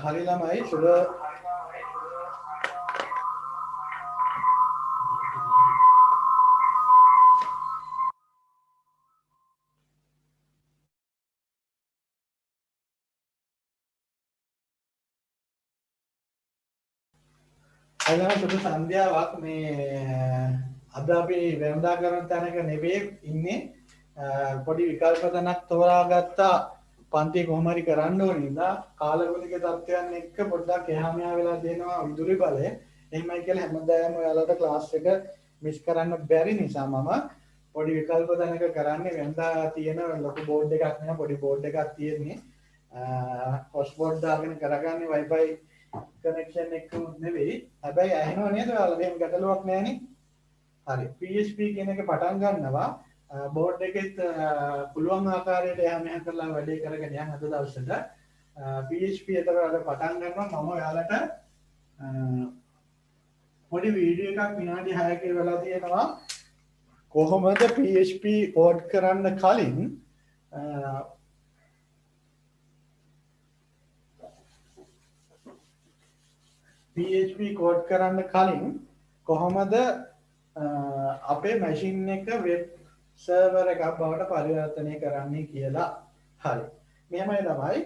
hari lamai සුබ අයිලා සුබ සන්ධ්‍යාවක් මේ අද අපි වෙනදා කරන තැනක නෙවෙයි ඉන්නේ පොඩි විකල්ප තැනක් තෝරාගත්තා පන්ති කොහොම හරි කරන්න ඕන නිසා කාලගුණික තත්ත්වයන් එක්ක පොඩ්ඩක් එහා මෙහා වෙලා දෙනවා විදුලි බලය එහෙමයි කියලා හැමදාම ඔයාලට ක්ලාස් එක මිස් කරන්න බැරි නිසා මම පොඩි විකල්ප තැනක කරන්නේ වෙනදා තියෙන ලොකු බෝඩ් එකක් නෙවෙයි පොඩි බෝඩ් එකක් තියෙන්නේ හොස්පොට් දාගෙන කරගන්නේ Wi-Fi කනෙක්ෂන් එක නෙවෙයි හැබැයි ඇහෙනව නේද ඔයාලා මේක ගැටලුවක් නැහැනේ හරි PHP කියන එක පටන් ගන්නවා බෝඩ් එකෙත් පුළුවන් ආකාරයට එහා මෙහා කරලා වැඩේ කරගෙන යන අද දවසට PHP එතකොට පටන් ගන්නවා මම ඔයාලට පොඩි වීඩියෝ එකක් විනාඩි 6ක වෙලා තියෙනවා කොහොමද PHP කෝඩ් කරන්න කලින් PHP කෝඩ් කරන්න කලින් කොහොමද අපේ මැෂින් එක වෙබ් සර්වර් එකක් බවට පරිවර්තනය කරන්නේ කියලා. හරි. මෙහෙමයි තමයි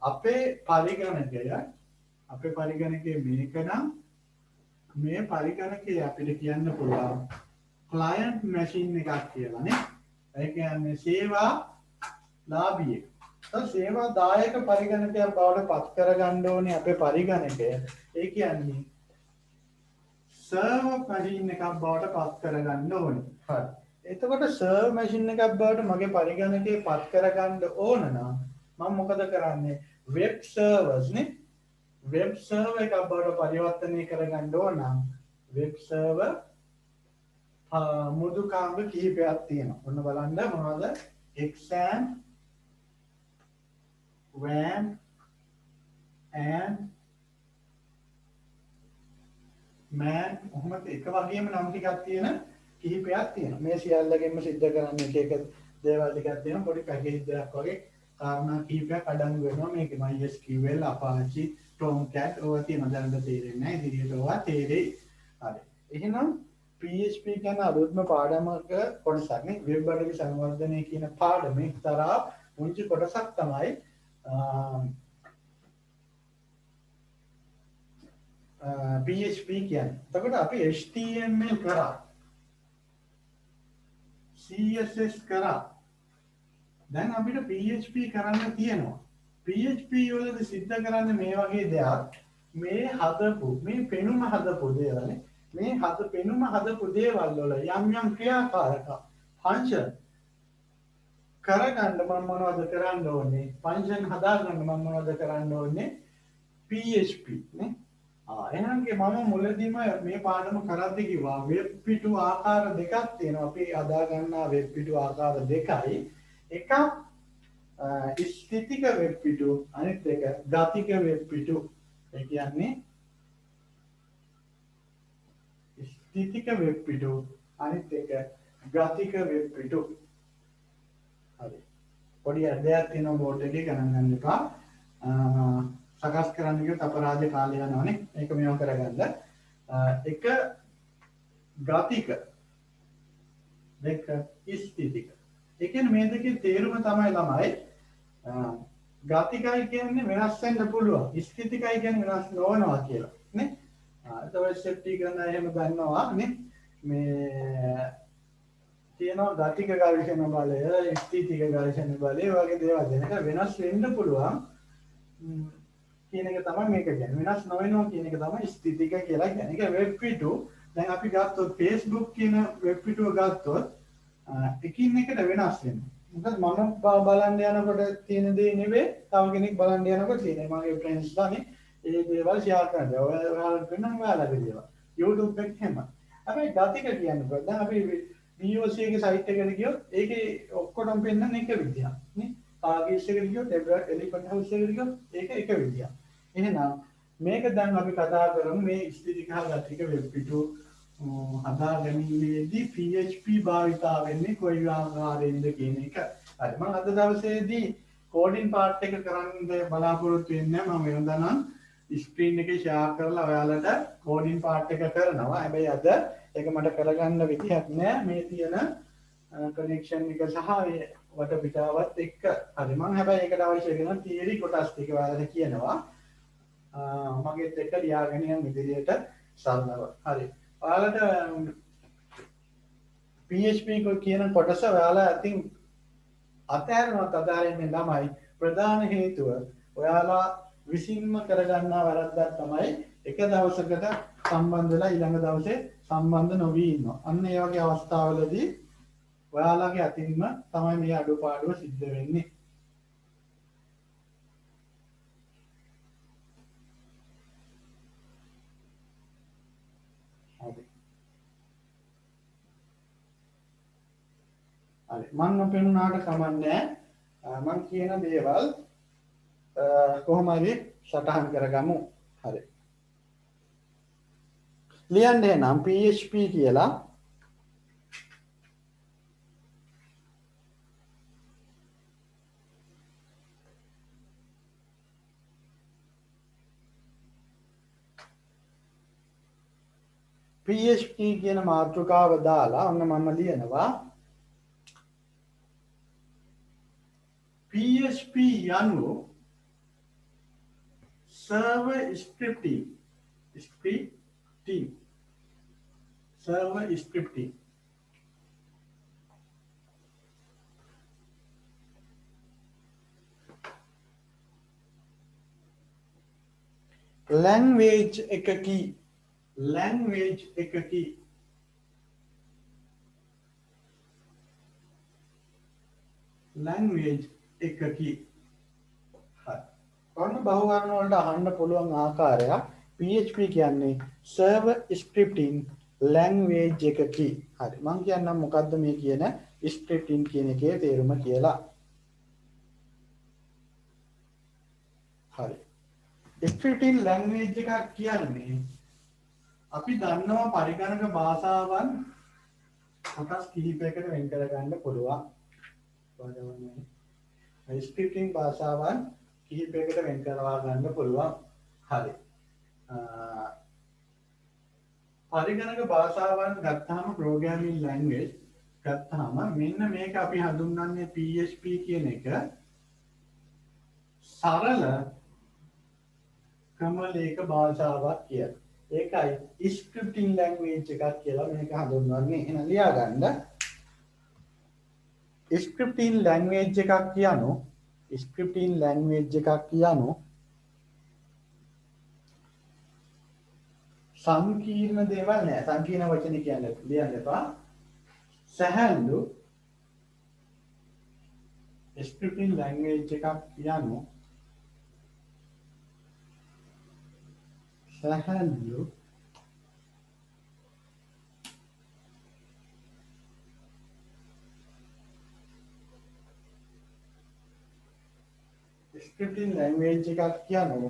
අපේ පරිගණකයේ මේක නම් මේ පරිගණකයේ අපිට කියන්න පුළුවන් ක්ලයන්ට් මැෂින් එකක් කියලා නේ. ඒ කියන්නේ සේවා ලාභියෙක්. සේවා දායක පරිගණකයක් බවට පත් කරගන්න ඕනේ අපේ පරිගණකය. ඒ කියන්නේ සර්වර් මැෂින් එකක් බවට පත් කරගන්න ඕනේ. හරි. එතකොට සර්වර් මැෂින් එකක් බවට මගේ පරිගණකේ පත් කරගන්න ඕන නම් මම මොකද කරන්නේ? වෙබ් සර්වර්ස් නේ. වෙබ් සර්වර් එකක් බවට පරිවර්තනය කරගන්න ඕන නම් වෙබ් සර්වර් මුදුකාංග කිහිපයක් තියෙනවා. ඔන්න බලන්න මොනවද? XAMPP WAM and man ඔහොම එක වගේම නම් ටිකක් තියෙන කිහිපයක් තියෙනවා. මේ සියල්ලගෙන්ම සිද්ධ කරන්න එක දේවල් ටිකක් තියෙනවා. පොඩි පැකේජ් එකක් වගේ කාරණා කිහිපයක් අඩංගු වෙනවා. මේකේ MySQL, Apache, Tomcat ඔය තියෙනවා. දැනට තේරෙන්නේ නැහැ. ඉදිරියට ඔවා තේරෙයි. හරි. එහෙනම් PHP කියන අලුත්ම පාඩමක කොටසක් නේ වෙබ් අඩවි සංවර්ධනය කියන පාඩමේ එක්තරා පුංචි කොටසක් තමයි PHP කියන්නේ. එතකොට අපි HTML කරා CSS කරා දැන් අපිට PHP කරන්න තියෙනවා. PHP වලදී සිද්ධ කරන්නේ මේ වගේ දෙයක්. මේ පෙනුම හදපු දේවල් පෙනුම හදපු දේවල් වල යම් ක්‍රියාකාරකම් ෆන්ක්ෂන් කරගන්න මම මොනවද කරන්න ඕනේ? ෆන්ක්ෂන් හදාගන්න මම මොනවද කරන්න ඕනේ? PHP නේ. එහෙනම් මම මුලදීම මේ පාඩම කරද්දී කිව්වා වෙබ් පිටු ආකාර දෙකක් තියෙනවා. අපි හදා ගන්නා වෙබ් පිටු ආකාර දෙකයි. එකක් ස්ථිතික වෙබ් පිටු අනිත් එක ගතික වෙබ් පිටු. ඒ කියන්නේ ස්ථිතික වෙබ් පිටු අනිත් එක ගතික වෙබ් පිටු. හරි. පොඩි අධ්‍යයනයක් තියෙනවා බෝඩ් එකේ ගණන් ගන්න එපා. සකස් කරන්න ගියොත් අපරාධ කාලය යනවනේ. ඒක මේව කරගන්න. එක ගතික දෙක ස්ථිතික. ඒ කියන්නේ මේ දෙකේ තේරුම තමයි ළමයි ගතිකයි කියන්නේ වෙනස් වෙන්න පුළුවන්. ස්ථිතිකයි කියන්නේ වෙනස් නොවනවා කියලා නේ. එතකොට සෙප්ටි කරන එහෙම දන්නවා නේ. මේ තියෙනවා ගතික ඝර්ෂණ බලය, ස්ථිතික ඝර්ෂණ බලය වගේ දේවල් දෙනක වෙනස් වෙන්න පුළුවන්. කියන එක තමයි මේක කියන්නේ. වෙනස් නොවෙනවා කියන එක තමයි ස්ථිතික කියලා කියන්නේ. ඒක වෙබ් පිටු. දැන් අපි ගත්තොත් Facebook කියන වෙබ් පිටුව ගත්තොත් එකින් එකට වෙනස් වෙනවා. මොකද මම බලන්න යනකොට තියෙන දේ නෙවෙයි තව කෙනෙක් බලන්න යනකොට තියෙන. මගේ ෆ්‍රෙන්ඩ්ස් ලානේ ඒ දේවල් ෂෙයා කරනවා. ඔයාලට වෙනම ඔයාලගේ දේවල්. YouTube එකේ හැම. හැබැයි ගතික කියන්නේ දැන් අපි BOC එකේ සයිට් එකට ගියොත් ඒකේ ඔක්කොටම පෙන්නන එක විදියක් නේ. කාගේස් එකට ගියොත් එලිෆන්ට් හවුස් එකට ගියොත් ඒක එක විදියක්. එහෙනම් මේක දැන් අපි කතා කරමු මේ ස්ථිතික ගතික වෙබ් පිටු හදා ගැනීමේදී PHP භාවිතා වෙන්නේ කොයි ආකාරයෙන්ද කියන එක. හරි මම අද දවසේදී කෝඩින් පාර්ට් එක කරන්න බලාපොරොත්තු වෙන්නේ මම වෙනදා නම් ස්ක්‍රීන් එකේ ෂෙයා කරලා ඔයාලට කෝඩින් පාර්ට් එක කරනවා. හැබැයි අද ඒක මට කරගන්න විදිහක් නෑ මේ තියෙන කනෙක්ෂන් එක සහ වටපිටාවත් එක්ක. හරි මම හැබැයි ඒකට අවශ්‍ය වෙන තියරි කොටස් ටික ඔයාලට කියනවා. මගෙත් එක්ක ලියාගෙන යන ඉදිරියට සරලව. හරි. ඔයාලට PHP කියන කොටස ඔයාලා ඉතින් අතහැරනවත් අතහැරෙන්නේ ළමයි ප්‍රධාන හේතුව ඔයාලා විසින්ම කරගන්නා වැරද්දක් තමයි එක දවසකට සම්බන්ධ වෙලා ඊළඟ දවසේ සම්බන්ධ නොවී ඉන්නවා. අන්න ඒ වගේ අවස්ථාවලදී ඔයාලගේ අතින්ම තමයි මේ අඩුපාඩුව සිද්ධ වෙන්නේ. හරි මම නොපෙනුනාට කමන්නේ මම කියන දේවල් කොහොම හරි සටහන් කරගමු. හරි ලියන්න නම් PHP කියලා PHP කියන මාතෘකාව දාලා ඔන්න මම ලියනවා PHP යනු server scripting server scripting language එකකි language එකකි language එකකි. හරි. ඔන්න බහුවර්ණ වලට අහන්න පුළුවන් ආකාරයක් PHP කියන්නේ server scripting language එකකි. හරි. මම කියන්නම් මොකද්ද මේ කියන scripting කියන එකේ තේරුම කියලා. හරි. scripting language එකක් කියන්නේ අපි දන්නවා පරිගණක භාෂාවන් කොටස් කිහිපයකට වෙන් කර ගන්න පුළුවන්. ස්ක්‍රිප්ටිං භාෂාවන් කිහිපයකට වෙන් කරවා ගන්න පුළුවන්. හරි. පරිගණක භාෂාවන් ගත්තාම programming language ගත්තාම මෙන්න මේක අපි හඳුන්වන්නේ PHP කියන එක සරල ක්‍රමලේඛ භාෂාවක් කියලා. ඒකයි scripting language එකක් කියලා මේක හඳුන්වන්නේ. එහෙනම් ලියා ගන්න. scripting language එකක් කියනෝ scripting language එකක් කියනෝ සංකීර්ණ දේවල් නෑ. සංකීර්ණ වචන කියන්නේ ලියන්න එපා. සහල්ලු scripting language එකක් කියනෝ සහල්ලු scripting language එකක් කියනෝ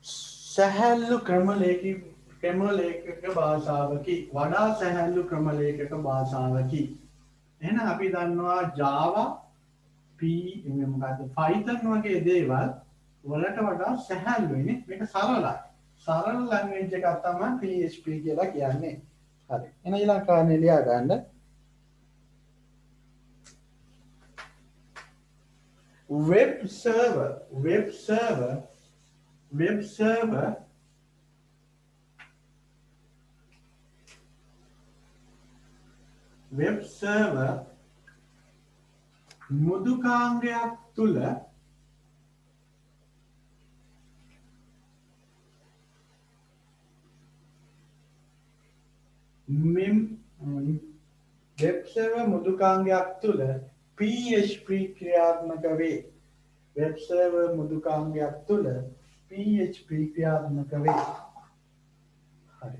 සහල්ලු ක්‍රමලේඛක භාෂාවකි. වඩා සහල්ලු ක්‍රමලේඛක භාෂාවකි. එහෙනම් අපි දන්නවා Java මොකද්ද Python වගේ දේවල් වලට වඩා සැහැල්ලුයිනේ. මේක සරලයි. සරල ලැන්ග්වේජ් එකක් තමයි PHP කියලා කියන්නේ. හරි. එන ඊළඟ කාරණේ ලියා ගන්න. web server web server web server web server මුදුකාංගයක් තුල web server මුදුකාංගයක් තුල PHP ක්‍රියාත්මක වේ. web server මුදුකාංගයක් තුල PHP ක්‍රියාත්මක වේ. හරි.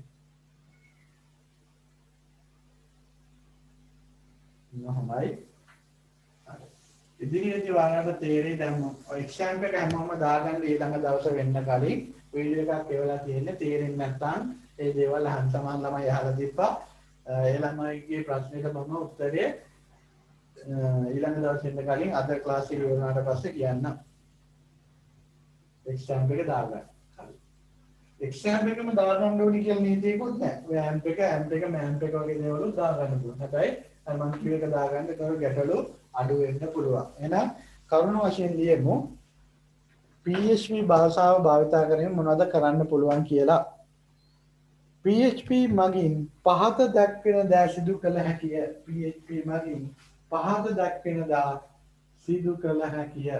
නහමයි. ඉදිරියේදී ඔයාලට තේරෙයි දැන් ඔය එක්සෑම් එක හැමෝම දාගන්න ඊළඟ දවසේ වෙන්න කලින් වීඩියෝ එකක් එවලා තියෙන්නේ තේරෙන්නේ නැත්නම් ඒ දේවල් අහන්න සමාන ළමයි අහලා තිබ්බා. ඒ ළමයිගේ ප්‍රශ්නෙට මම උත්තරේ ඊළඟ දවසේ ඉන්න කලින් අද ක්ලාස් එක ඉවරනාට පස්සේ කියන්න. එක්සෑම් එක දාගන්න. හරි. එක්සෑම් එකම දාගන්න ඕනි කියලා නීතියකුත් නැහැ. ඔය ඇම්ප් එක මෑම්ප් එක වගේ දේවල් දාගන්න පුළුවන්. හැබැයි මම කිව්ව එක දාගන්න ඒක ගැටලු අඩු වෙන්න පුළුවන්. එහෙනම් කරුණු වශයෙන් ලියමු PHP භාෂාව භාවිත කරගෙන මොනවද කරන්න පුළුවන් කියලා. PHP මගින් පහත දක්වන දා සිදු කළ හැකිය. PHP මගින් පහත දක්වන දා සිදු කළ හැකිය.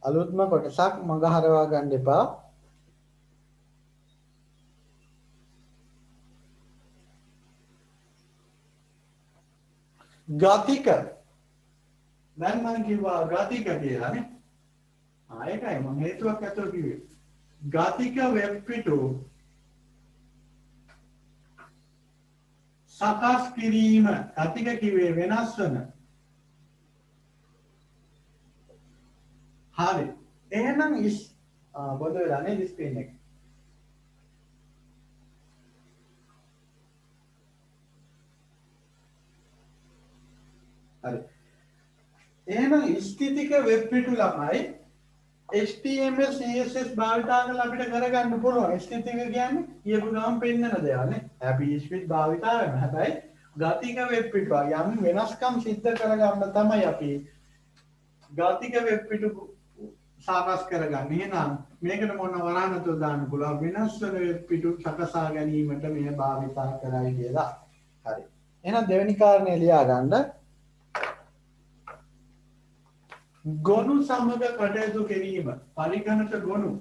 අලුත්ම කොටසක් මග හරවා ගන්න එපා. ගතික. දැන් මම කිව්වා ගතික කියලානේ. ඒකයි මම හේතුවක් අතෝ කිව්වේ. ගතික වෙබ් පිටු සකස් කිරීම. ගතික කිව්වේ වෙනස් වෙන. හරි. එහෙනම් බොද වෙලා නේද ස්ක්‍රීන් එක. හරි. එහෙනම් ස්ථිතික වෙබ් පිටු ළමයි HTML CSS භාවිතා කරලා අපිට කරගන්න පුළුවන්. ස්ථිතික කියන්නේ කියපු ගමන් පෙන්නන දේවල් නේ. PHP භාවිතා කරනවා. හැබැයි ගතික වෙබ් පිටු යම් වෙනස්කම් සිද්ධ කරගන්න තමයි අපි ගතික වෙබ් පිටු සාකස් කරගන්න. එහෙනම් මේකට මොන වරහනතුල දාන්න පුළුවන් වෙනස් වෙන වෙබ් පිටු සකසා ගැනීමට මෙය භාවිතා කරයි කියලා. හරි. එහෙනම් දෙවෙනි කාරණේ ලියා ගන්න. ගොනු සමග කටයුතු කිරීම. පරිගණක ගොනු.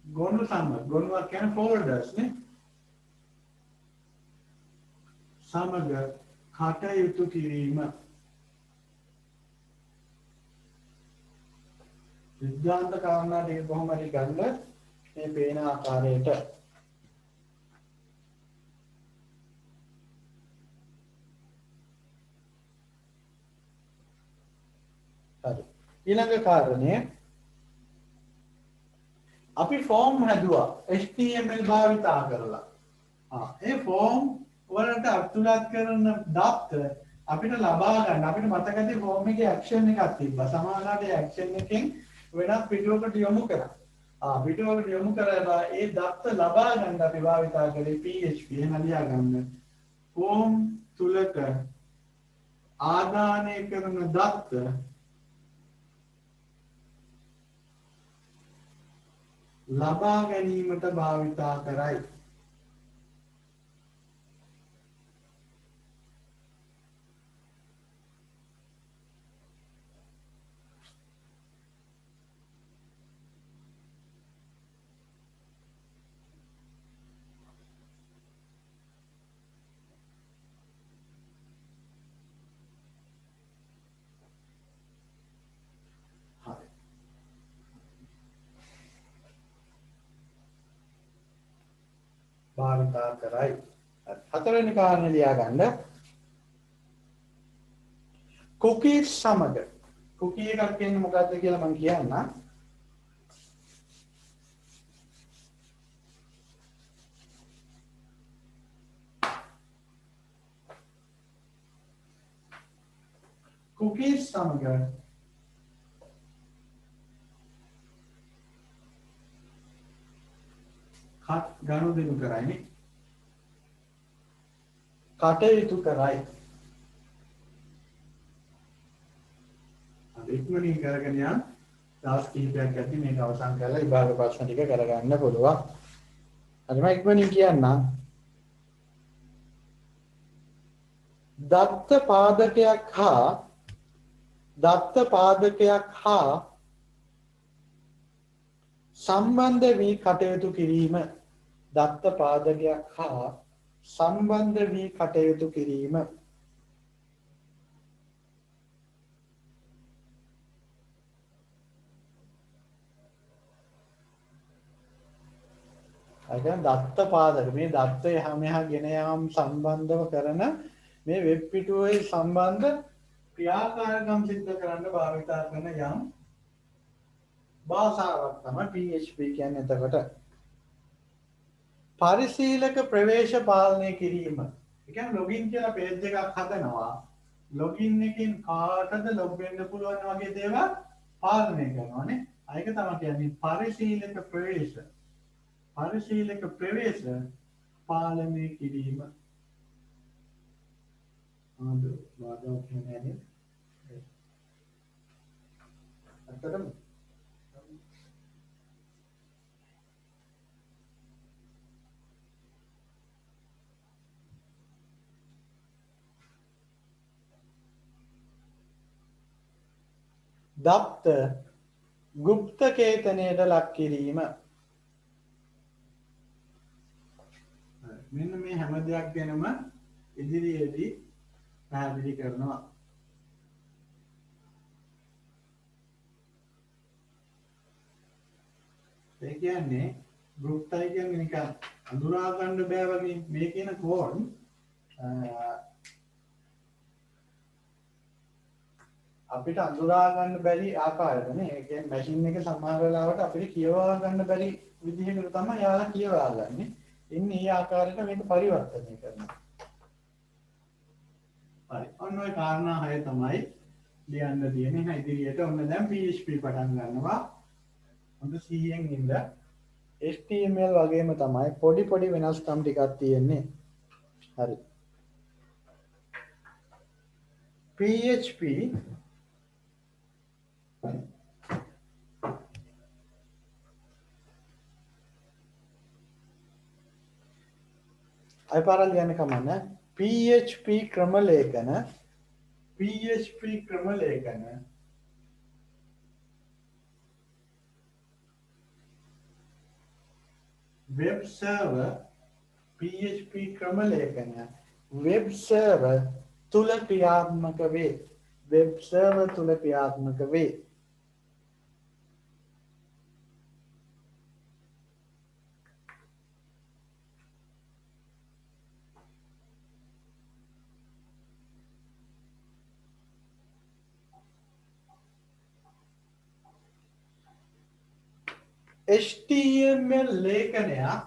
ගොනු සමග. ගොනුවක් කියන්නේ ෆෝල්ඩර්ස් නේ. සමග කටයුතු කිරීම. විද්‍යාන්ත කාරණා ටික කොහොම හරි ගන්න මේ පේන ආකාරයට. හරි. ඊළඟ කාරණය අපි ෆෝම් හැදුවා HTML භාවිතා කරලා. ඒ ෆෝම් වලට අතුලත් කරන දත්ත අපිට ලබා ගන්න අපිට මතකද ෆෝම් එකේ ඇක්ෂන් එකක් තිබ්බා. සමානලාට ඒ ඇක්ෂන් එකෙන් වෙනත් පිටුවකට යොමු කරා. පිටුවකට යොමු කරලා ඒ දත්ත ලබා ගන්න අපි භාවිතා කරේ PHP. එහෙම ලියා ගන්න. ෆෝම් තුලක ආදානය කරන දත්ත ලබා ගැනීමට භාවිතා කරයි. භාවිතා කරයි. හතරවෙනි කාරණේ ලියා ගන්න. cookies සමග cookie එකක් කියන්නේ මොකක්ද කියලා මම කියන්නම්. cookies සමග ගනුදෙනු කරයිනේ. කටයුතු කරයි. ඉක්මනින් කරගෙන යන දවස් කිහිපයක් ඇද්දි මේක අවසන් කරලා විභාග ප්‍රශ්න ටික කරගන්න පුළුවන්. හරි මම ඉක්මනින් කියන්නම්. දත්ත පාදකයක් හා සම්බන්ධ වී කටයුතු කිරීම. දත්ත පාදකයක් හා සම්බන්ධ වී කටයුතු කිරීම. අද දත්ත පාදක මේ දත්තය හැම එහා ගෙන යාම සම්බන්ධව කරන මේ වෙබ් පිටුවේ සම්බන්ධ ක්‍රියාකාරකම් සිද්ධ කරන්න භාවිතා කරන යම් භාෂාවක් තමයි PHP කියන්නේ. එතකොට පරිශීලක ප්‍රවේශ පාලනය කිරීම. ඒ කියන්නේ ලොගින් කියලා පේජ් එකක් හදනවා. ලොගින් එකකින් කාටද ලොග් වෙන්න පුළුවන් වගේ දේවල් පාලනය කරනවානේ. ඒක තමයි කියන්නේ පරිශීලක ප්‍රවේශ. පරිශීලක ප්‍රවේශ පාලනය කිරීම. ආදු වාදෝ කියන්නේ අතරම දත්ත ගුප්ත කේතනයට ලක් කිරීම. මෙන්න මේ හැම දෙයක් ගැනම ඉදිරියේදී පැහැදිලි කරනවා. ඒ කියන්නේ ගුප්තයි කියන්නේ නිකන් අඳුරා ගන්න බෑ වගේ මේ කියන කෝඩ් අපිට අඳුරා ගන්න බැරි ආකාරයකනේ. ඒ කියන්නේ මැෂින් එක සමහර වෙලාවට අපිට කියවා ගන්න බැරි විදිහකට තමයි යාලා කියවා ගන්නෙ. ඉන්නේ මේ ආකාරයට මේක පරිවර්තනය කරනවා. හරි. ඔන්න ඔය කාරණා 6 තමයි ලියන්න තියෙන්නේ. ඉදිරියට ඔන්න දැන් PHP පටන් ගන්නවා. හොඳ සිහියෙන් ඉන්න. HTML වගේම තමයි පොඩි වෙනස්කම් ටිකක් තියෙන්නේ. හරි. PHP අයිපාරල් යන කමන්න PHP ක්‍රම ලේඛන වෙබ් සර්වර් PHP ක්‍රම ලේඛන වෙබ් සර්වර් තුල ක්‍රියාත්මක වේ. වෙබ් සර්වර් තුල ක්‍රියාත්මක වේ. HTML ලේඛනයක්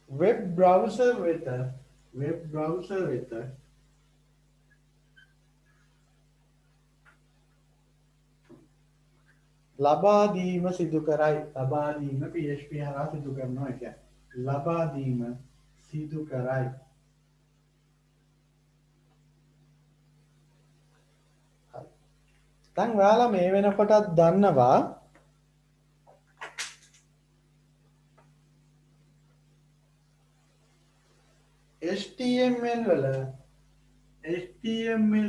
වෙබ් බ්‍රවුසර් වෙත ලබා දීම සිදු කරයි. ලබා දීම PHP හරහා සිදු කරනවා. ඒ කියන්නේ ලබා දීම සිදු කරයි. දැන් ඔයාලා මේ වෙනකොටත් දන්නවා HTML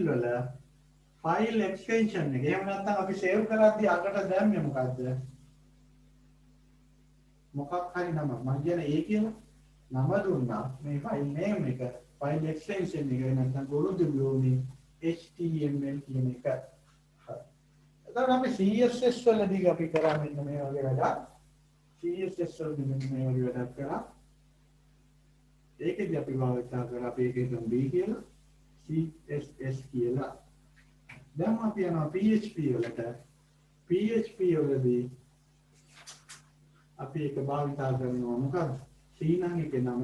වල ෆයිල් එක්ස්ටෙන්ෂන් එක. එහෙම නැත්නම් අපි සේව් කරද්දී අකට දැම්මේ මොකද්ද? මොකක් හරි නම මම කියන්නේ ඒ කියන නම දුන්නා. මේ ෆයිල් නේම් එක ෆයිල් එක්ස්ටෙන්ෂන් එක නැත්නම් ගොනුදු බ්ලෝමි HTML කියන එක. හරි. එතකොට අපි CSS වලදී අපි කරන්නේ මේ වගේ වැඩක්. CSS වලින් මේ වගේ වැඩක් කරා. ඒකෙදි අපි භාවිතා කරා අපි ඒකේ තුන් B කියලා CSS කියලා. දැන් අපි යනවා PHP වලට. PHP වලදී අපි ඒක භාවිතා කරනවා මොකක්ද? C නම් එකේ නම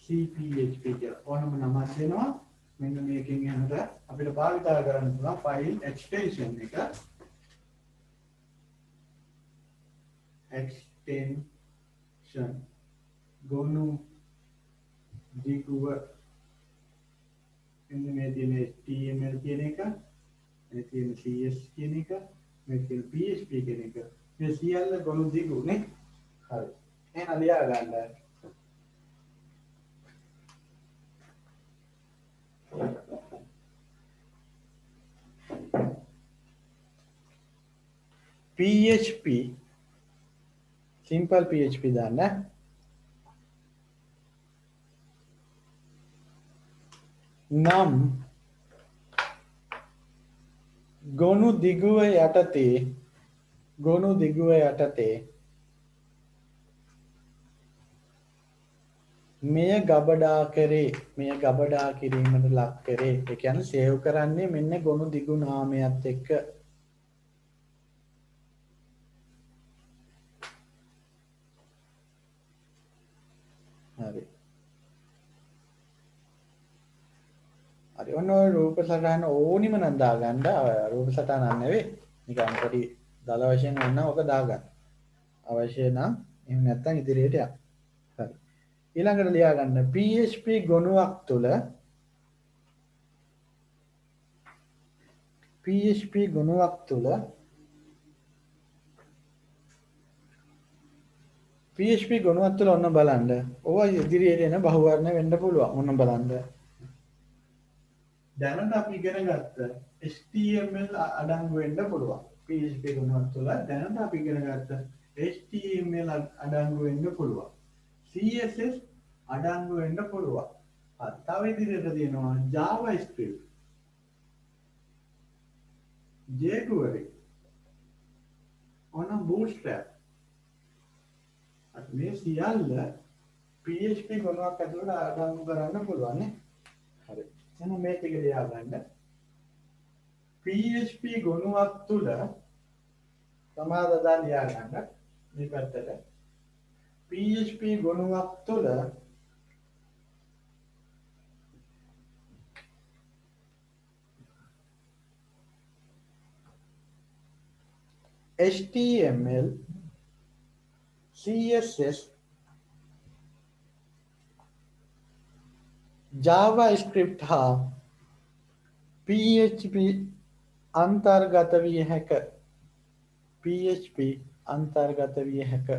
CPHP කියලා. ඕනම නමක් දෙනවා. මෙන්න මේකෙන් යනට අපිට භාවිතා කරන්න පුළුවන් ෆයිල් එක්ස්ටෙන්ෂන් එක. extension ගොනු දිගුව මෙන්න මේ තියෙන HTML කියන එක මේ තියෙන CS කියන එක මේ තියෙන PHP කියන එක මේ සියල්ල ගොනු දිගු නේ හරි එහෙනම් ලියා ගන්න PHP simple PHP දාන්න නම් ගොනු දිගුව යටතේ මෙය ගබඩා කිරීමට ලක් කරේ. ඒ කියන්නේ සේව් කරන්නේ මෙන්න ගොනු දිගු නාමයත් එක්ක. හරි. හරි ඔන්න ඔය රූප සටහන ඕනිම නම් දාගන්න. රූප සටහන නෙවෙයි. නිකන් පොඩි දල වශයෙන් වුණා ඔක දාගන්න. අවශ්‍ය නම් එහෙම නැත්නම් ඉදිරියට යන්න. හරි. ඊළඟට ලියා ගන්න PHP ගොනුවක් තුල ඔන්න බලන්න. ඕවා ඉදිරියට එන බහුවර්ණ වෙන්න පුළුවන්. ඔන්න බලන්න. දැනට අපි ඉගෙන ගත්ත HTML අඩංගු වෙන්න පුළුවන්. PHP ගොනුවක් තුල දැනට අපි ඉගෙන ගත්ත HTML අඩංගු වෙන්න පුළුවන්. CSS අඩංගු වෙන්න පුළුවන්. තව ඉදිරියට තියෙනවා JavaScript, jQuery, ඔන්න Bootstrap. මේ සියල්ල PHP ගොනුවක් ඇතුළට අඩංගු කරන්න පුළුවන් නේ. හරි. එහෙනම් මේ ටික ලියා ගන්න. PHP ගොනුවක් තුල සමාදදා ලියා ගන්න. මේ පැත්තට. PHP ගොනුවක් තුල HTML, CSS, JavaScript හා PHP අන්තර්ගත විය හැක.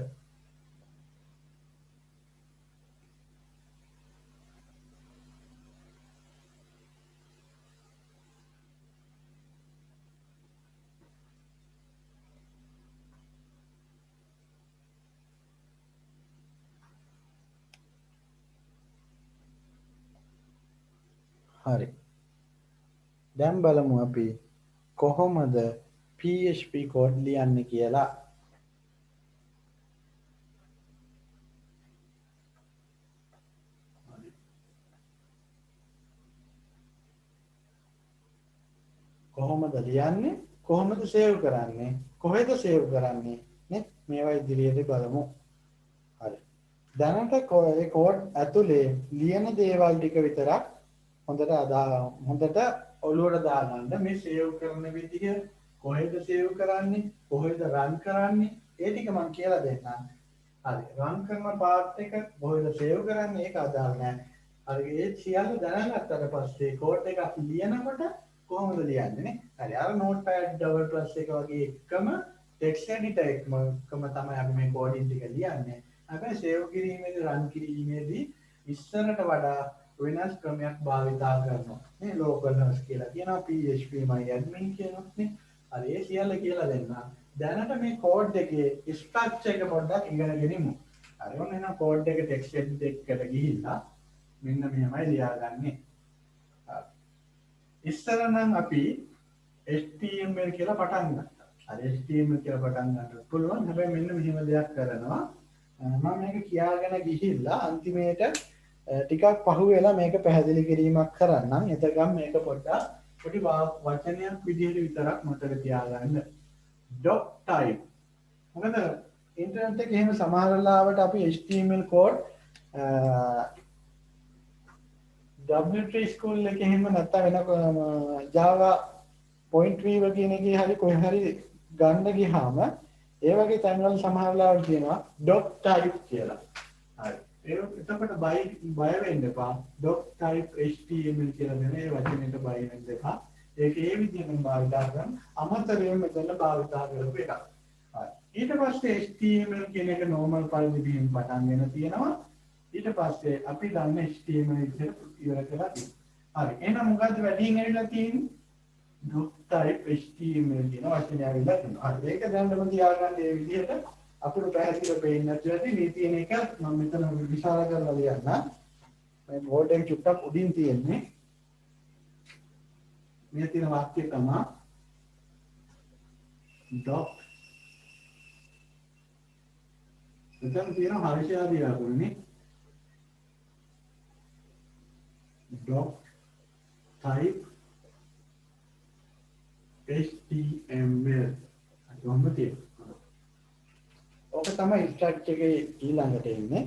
හරි. දැන් බලමු අපි කොහොමද PHP කෝඩ් ලියන්නේ කියලා. කොහොමද ලියන්නේ? කොහොමද සේව් කරන්නේ? කොහෙද සේව් කරන්නේ? නේ? මේවා ඉදිරියට බලමු. හරි. දැනට ඒ කෝඩ් ඇතුලේ ලියන දේවල් ටික විතරක් හොඳට ඔළුවට දාගන්න. මේ සේව් කරන විදිහ කොහෙද සේව් කරන්නේ? කොහෙද රන් කරන්නේ? ඒ ටික මම කියලා දෙන්නම්. හරි. රන් කරන පාර්ට් එක කොහෙද සේව් කරන්නේ? ඒක අදාළ නැහැ. හරි. ඒ සියල්ල දැනගත්තට පස්සේ කෝඩ් එක අපි ලියනකොට කොහොමද ලියන්නේ නේ? හරි. අර notepad++ එක වගේ එකම ටෙක්ස්ට් එඩිටර් එකම තමයි අපි මේ කෝඩින් ටික ලියන්නේ. හැබැයි සේව් කිරීමේදී රන් කිරීමේදී ඉස්සරට වඩා වෙනස් ක්‍රමයක් භාවිතා කරනවා. මේ local host කියලා කියනවා PHP my admin කියනවා නේ. හරි ඒ සියල්ල කියලා දෙන්න. දැනට මේ කෝඩ් එකේ ස්ට්‍රක්චර් එක පොඩ්ඩක් ඉගෙන ගෙනිමු. හරි ඔන්න එහෙනම් කෝඩ් එක ටෙක්ස්ට් එඩිටර් එකට ගිහිල්ලා මෙන්න මෙහෙමයි ලියාගන්නේ. ඉස්සර නම් අපි HTML කියලා පටන් ගත්තා. හරි HTML කියලා පටන් ගන්නත් පුළුවන්. හැබැයි මෙන්න මෙහෙම දෙයක් කරනවා. මම මේක කියාගෙන ගිහිල්ලා අන්තිමේට ටිකක් පහුවෙලා මේක පැහැදිලි කිරීමක් කරන්නම්. එතකම් මේක පොඩ්ඩක් පොඩි වචනයක් විදිහට විතරක් මතක තියාගන්න. doc type. මොකද ඉන්ටර්නෙට් එකේ එහෙම සමහර වෙලාවට අපි HTML code W3 ස්කූල් එකේ එහෙම නැත්නම් වෙන Java point viewer කියන එකේ හරි කොහේ හරි ගන්න ගියාම ඒ වගේ තැන්වල සමහර වෙලාවට කියනවා doc type කියලා. හරි. එතකොට බය වෙන්න එපා. doc type HTML කියලා දෙන ඒ වචනෙට බය වෙන්න එපා. ඒක ඒ විදිහෙන් භාවිතා කරන අමතරයෙන් මෙතන භාවිතා කරපු එකක්. හරි. ඊට පස්සේ HTML කියන එක normal පරිදියෙන් පටන් ගෙන තියෙනවා. ඊට පස්සේ අපි දන්න HTML විදිහට ඉවර කරලා තියෙනවා. හරි. එහෙනම් මොකද්ද වැඩියෙන් ඇවිල්ලා තියෙන්නේ? doc type HTML කියන වචනය ඇවිල්ලා තියෙනවා. හරි. ඒක දැනටම තියාගන්න මේ විදිහට අපිට පැහැදිලිව පේන්නේ නැති වෙද්දී මේ තියෙන එක මම මෙතන විශාල කරලා ලියන්න. මේ බෝඩ් එක චුට්ටක් උඩින් තියෙන්නේ. මේ තියෙන වාක්‍ය තමයි doc. එතන තියෙන හර්ෂයාදී අකුරුනේ doc type HTML. අදොම්ම තියෙනවා. ඕක තමයි ස්ට්‍රක්චර් එකේ ඊළඟට එන්නේ.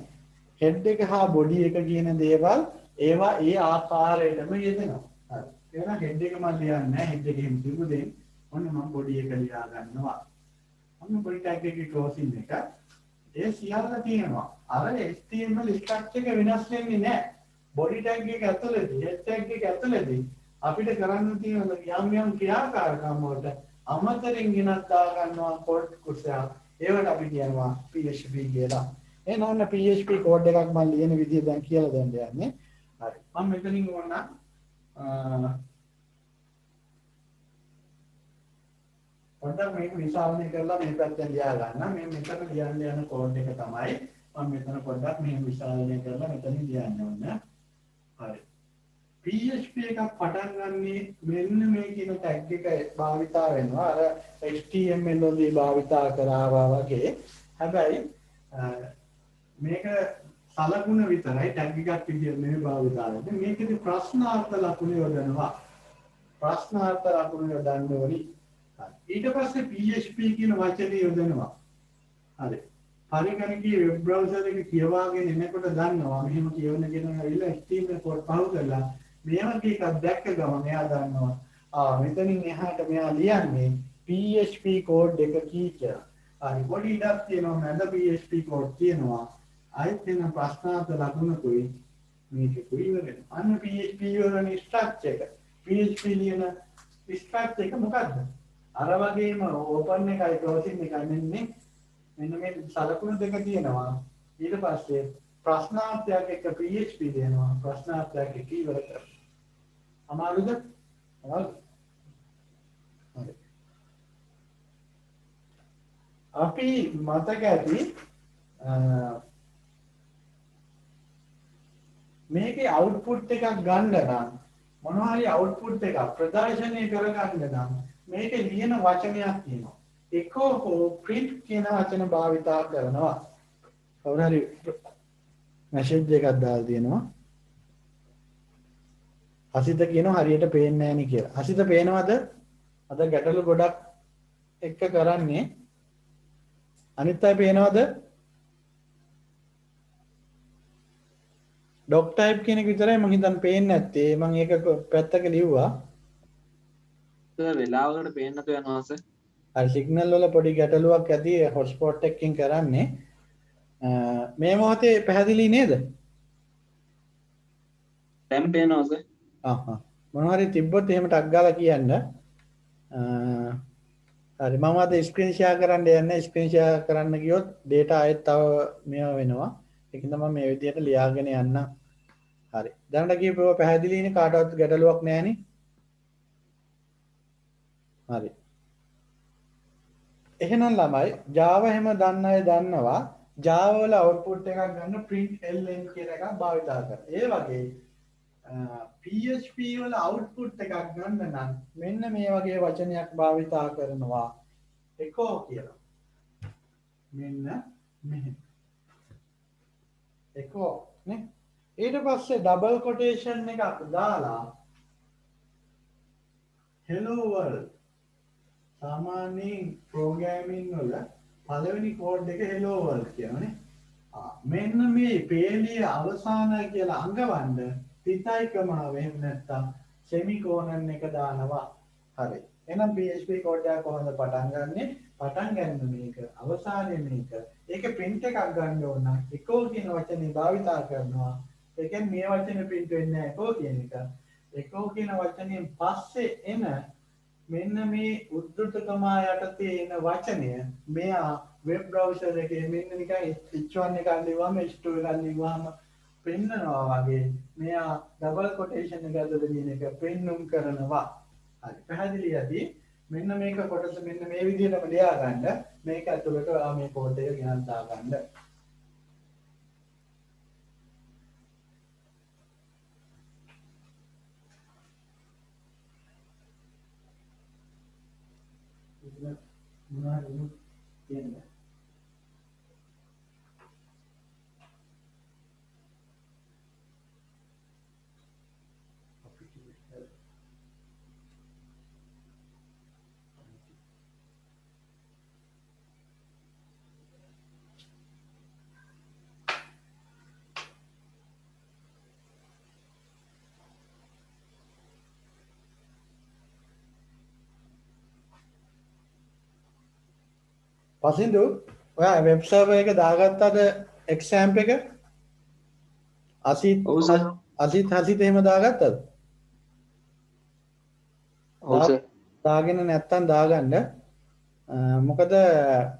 head එක හා body එක කියන දේවල් ඒවා ඒ ආකාරයටම යෙදෙනවා. හරි. එහෙනම් head එක මම ලියන්නේ නැහැ. head එකේ හිමු දෙන්න. ඔන්න මම body එක ලියා ගන්නවා. ඔන්න body tag එකේ closing එක. ඒ සියල්ල තියෙනවා. අර HTML ස්ට්‍රක්චර් එක වෙනස් වෙන්නේ නැහැ. body tag එක ඇතුළේදී head tag එක ඇතුළේදී අපිට කරන්න තියෙන යම් ක්‍රියාකාරකම් වලට අමතරින් ගෙනත් දා ගන්නවා කෝඩ් කුසයක්. ඒවට අපි කියනවා PHP කියලා. එහෙනම් ඔන්න PHP කෝඩ් එකක් මම ලියන විදිය දැන් කියලා දෙන්න යන්නේ. හරි. මම මෙතනින් ඕන පොඩ්ඩක් මේක විශ්ලේෂණය කරලා මේ පැත්තෙන් ලියා ගන්න. මේ මෙතන ලියන්න යන කෝඩ් එක තමයි මම මෙතන පොඩ්ඩක් මේ විශ්ලේෂණය කරලා මෙතනින් ලියන්න ඕන. හරි. PHP එකක් පටන් ගන්නේ මෙන්න මේ කියන ටැග් එක භාවිතා වෙනවා. අර HTML වලදී භාවිතා කරාවා වගේ. හැබැයි මේක සලකුණ විතරයි ටැග් එකක් විදිහට නෙවෙයි භාවිතා වෙන්නේ. මේකෙදි ප්‍රශ්නාර්ථ ලකුණු යොදනවා. ප්‍රශ්නාර්ථ ලකුණු යොදන්න ඕනි. ඊට පස්සේ PHP කියන වචනේ යොදනවා. හරි. පරිගණකීය වෙබ් බ්‍රවුසර් එක කියවාගෙන එනකොට දන්නවා මෙහෙම කියවන කෙනා ඇවිල්ලා HTML කෝඩ් පහු කරලා මේ වගේ එකක් දැක්ක ගමන් එයා දන්නවා මෙතනින් එහාට මෙයා ලියන්නේ PHP කෝඩ් එක කී කියලා. හරි පොඩි ඉඩක් තියෙනවා මැද PHP කෝඩ් තියෙනවා. ආයෙත් වෙන ප්‍රශ්නාර්ථ ලකුණුකුයි මේකකුයි ඉවරයි. අන්න PHP වල ස්ට්‍රක්චර් එක. PHP ලියන ස්ට්‍රක්චර් එක මොකද්ද? අර වගේම ඕපන් එකයි ක්ලෝසින් එකයි මෙන්න මේ සලකුණු දෙක තියෙනවා. ඊට පස්සේ ප්‍රශ්නාර්ථයක් එක්ක PHP දෙනවා. ප්‍රශ්නාර්ථයක් එක්ක ඉවර කරනවා. අමාරුද? අමාරුද? හරි. අපි මතක ඇති මේකේ අවුට්පුට් එකක් ගන්න නම් මොනවා හරි අවුට්පුට් එකක් ප්‍රදර්ශනය කරගන්න නම් මේකේ ලියන වචනයක් තියෙනවා. echo හෝ print කියන වචන භාවිතා කරනවා. කවුරු හරි මැසේජ් එකක් දාලා තියෙනවා. අසිත කියනවා හරියට පේන්නේ නැහැ නේ කියලා. අසිත පේනවද? අද ගැටලු ගොඩක් එක්ක කරන්නේ. අනිත් අය පේනවද? doc type කියන එක විතරයි මම හිතන්නේ පේන්නේ නැත්තේ. මම ඒක පැත්තක ලිව්වා. වෙලාවකට පේන්න නැතු යනවා සර්. අර සිග්නල් වල පොඩි ගැටලුවක් ඇති හොට්ස්පොට් එකකින් කරන්නේ. මේ මොහොතේ පැහැදිලි නේද? දැන් පේනවා සර්. මොනවා හරි තිබ්බොත් එහෙම ටක් ගාලා කියන්න. හරි මම අද ස්ක්‍රීන් ෂෙයා කරන්න යන්නේ. ස්ක්‍රීන් ෂෙයා කරන්න ගියොත් data ආයෙත් තව මේවා වෙනවා. ඒකින්ද මම මේ විදිහට ලියාගෙන යන්න. හරි. දැනට කියපුවා පැහැදිලිනේ කාටවත් ගැටලුවක් නැහැනේ. හරි. එහෙනම් ළමයි Java හැම දන්න අය දන්නවා Java වල output එකක් ගන්න print ln කියන එකක් භාවිතා කරනවා. ඒ වගේ PHP වල output එකක් ගන්න නම් මෙන්න මේ වගේ වචනයක් භාවිතා කරනවා echo කියලා. මෙන්න මෙහෙම. echo නේ ඊට පස්සේ ඩබල් කොටේෂන් එකක් දාලා hello world සාමාන්‍යයෙන් ප්‍රෝග්‍රෑමින් වල පළවෙනි කෝඩ් එක hello world කියනනේ මෙන්න මේ පේලිය අවසාන කියලා අඟවන්න තිතයිකමාව එහෙම නැත්නම් සෙමිකෝලන් එක දානවා හරි එහෙනම් PHP කෝඩ් එක කොහොමද පටන් ගන්නෙ පටන් ගන්න මේක අවසානයේ මේක ඒක print එකක් ගන්න ඕන නම් echo කියන වචනේ භාවිතා කරනවා ඒ කියන්නේ මේ වචනේ print වෙන්නේ නැහැ echo කියන එක echo කියන වචනයෙන් පස්සේ එන මෙන්න මේ උද්දෘතකමා යටතේ එන වචනය මෙයා වෙබ් බ්‍රවුසර් එකේ මෙන්න නිකන් H1 එකක් ලියුවාම H2 එකක් ලියුවාම පෙන්නනවා වගේ මෙයා ඩබල් කොටේෂන් එක ඇතුළේ තියෙන එක පෙන්නුම් කරනවා හරි පැහැදිලි යදී මෙන්න මේක කොටස මෙන්න මේ විදිහටම ලියා ගන්න මේක ඇතුළට මේ කෝඩ් එක ගෙනත් දා ගන්න මොනවද කියන්නේ පසින්දු ඔයා වෙබ් සර්වර් එක දාගත්තද එක්සැම්ප් එක අසිත් ඔව් සර් අසිත් හසිත් එහෙම දාගත්තද ඔව් සර් දාගෙන නැත්තම් දාගන්න මොකද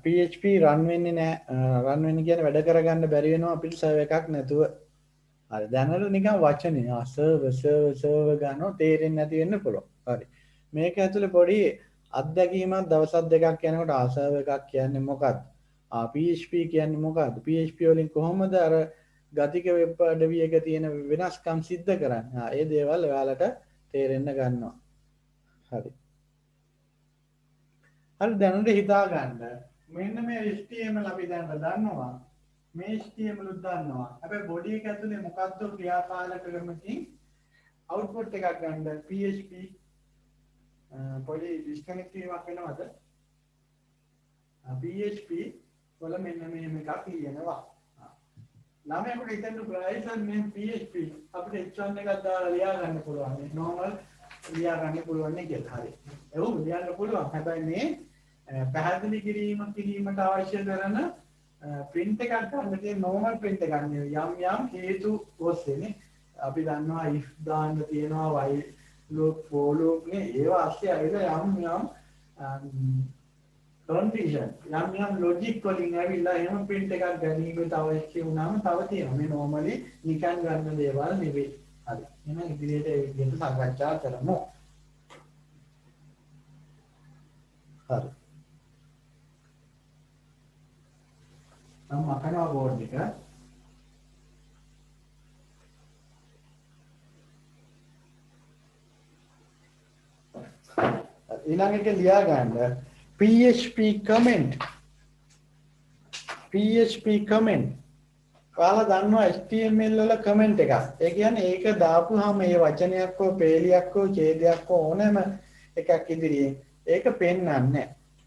PHP රන් වෙන්නේ නැහැ රන් වෙන්නේ කියන්නේ වැඩ කරගන්න බැරි වෙනවා අපිට සර්වර් එකක් නැතුව හරි දැනට නිකන් වචනේ සර්වර් ගන්නව තේරෙන්නේ නැති වෙන්න පුළුවන් හරි මේක ඇතුලේ පොඩි අත්දැකීමක් දවස් දෙකක් යනකොට සර්වර් එකක් කියන්නේ මොකක්ද PHP කියන්නේ මොකක්ද PHP වලින් කොහොමද අර ගතික වෙබ් අඩවියක තියෙන වෙනස්කම් සිද්ධ කරන්නේ ඒ දේවල් ඔයාලට තේරෙන්න ගන්නවා හරි හරි දැනට හිතා ගන්න මෙන්න මේ HTML අපි දැන් දන්නවා මේ HTML උත් දන්නවා හැබැයි බොඩි එක ඇතුලේ මොකක්ද ක්‍රියාපාලක ක්‍රමකින් අවුට්පුට් එකක් ගන්න PHP පොඩි ඩිස්කනෙක්ට් වීමක් වෙනවද PHP වල මෙන්න මෙහෙම එකක් ලියනවා ළමයාට හිතන්න ප්‍රයිසන් මේ PHP අපිට H1 එකක් දාලා ලියා ගන්න පුළුවන් මේ normal ලියා ගන්න පුළුවන් නේ කියලා හරි ඒක ලියන්න පුළුවන් හැබැයි මේ පැහැදිලි කිරීමට අවශ්‍ය කරන print එකක් ගන්න තියෙන normal print එකක් නෙවෙයි යම් හේතු ඔස්සේනේ අපි දන්නවා if දාන්න තියෙනවා while loop for loop නේ ඒවා ASCII ඇවිල්ලා යම් condition යම් logic වලින් ඇවිල්ලා එහෙම print එකක් ගැනීමට අවශ්‍ය වුණාම තව තියෙනවා මේ normally නිකන් ගන්න දේවල් නෙවෙයි හරි එහෙනම් ඉදිරියට ඒ විදිහට සාකච්ඡා කරමු හරි නම් අකනවා බෝඩ් එක ඊළඟ එක ලියා ගන්න PHP comment ඔයාලා දන්නවා HTML වල comment එකක් ඒ කියන්නේ ඒක දාපුවාම මේ වචනයක් හෝ පේලියක් හෝ ඡේදයක් හෝ ඕනෑම එකක් ඉදිරියේ ඒක පෙන්වන්නේ නැහැ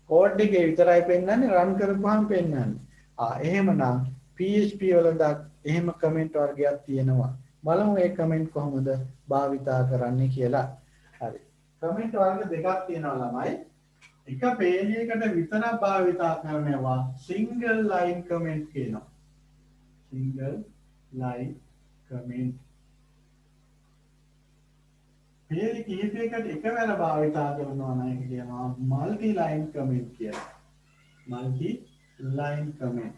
කෝඩ් එකේ විතරයි පෙන්වන්නේ රන් කරපුවාම පෙන්වන්නේ එහෙමනම් PHP වල එහෙම comment වර්ගයක් තියෙනවා බලමු ඒ comment කොහොමද භාවිතා කරන්නේ කියලා හරි comment වර්ග දෙකක් තියෙනවා ළමයි එක පේලියකට විතරක් භාවිතා කරනවා single line comment කියනවා single line comment පේලි කිහිපයකට එකවර භාවිතා කරනවා නම් ඒක කියනවා multi line comment කියලා multi line comment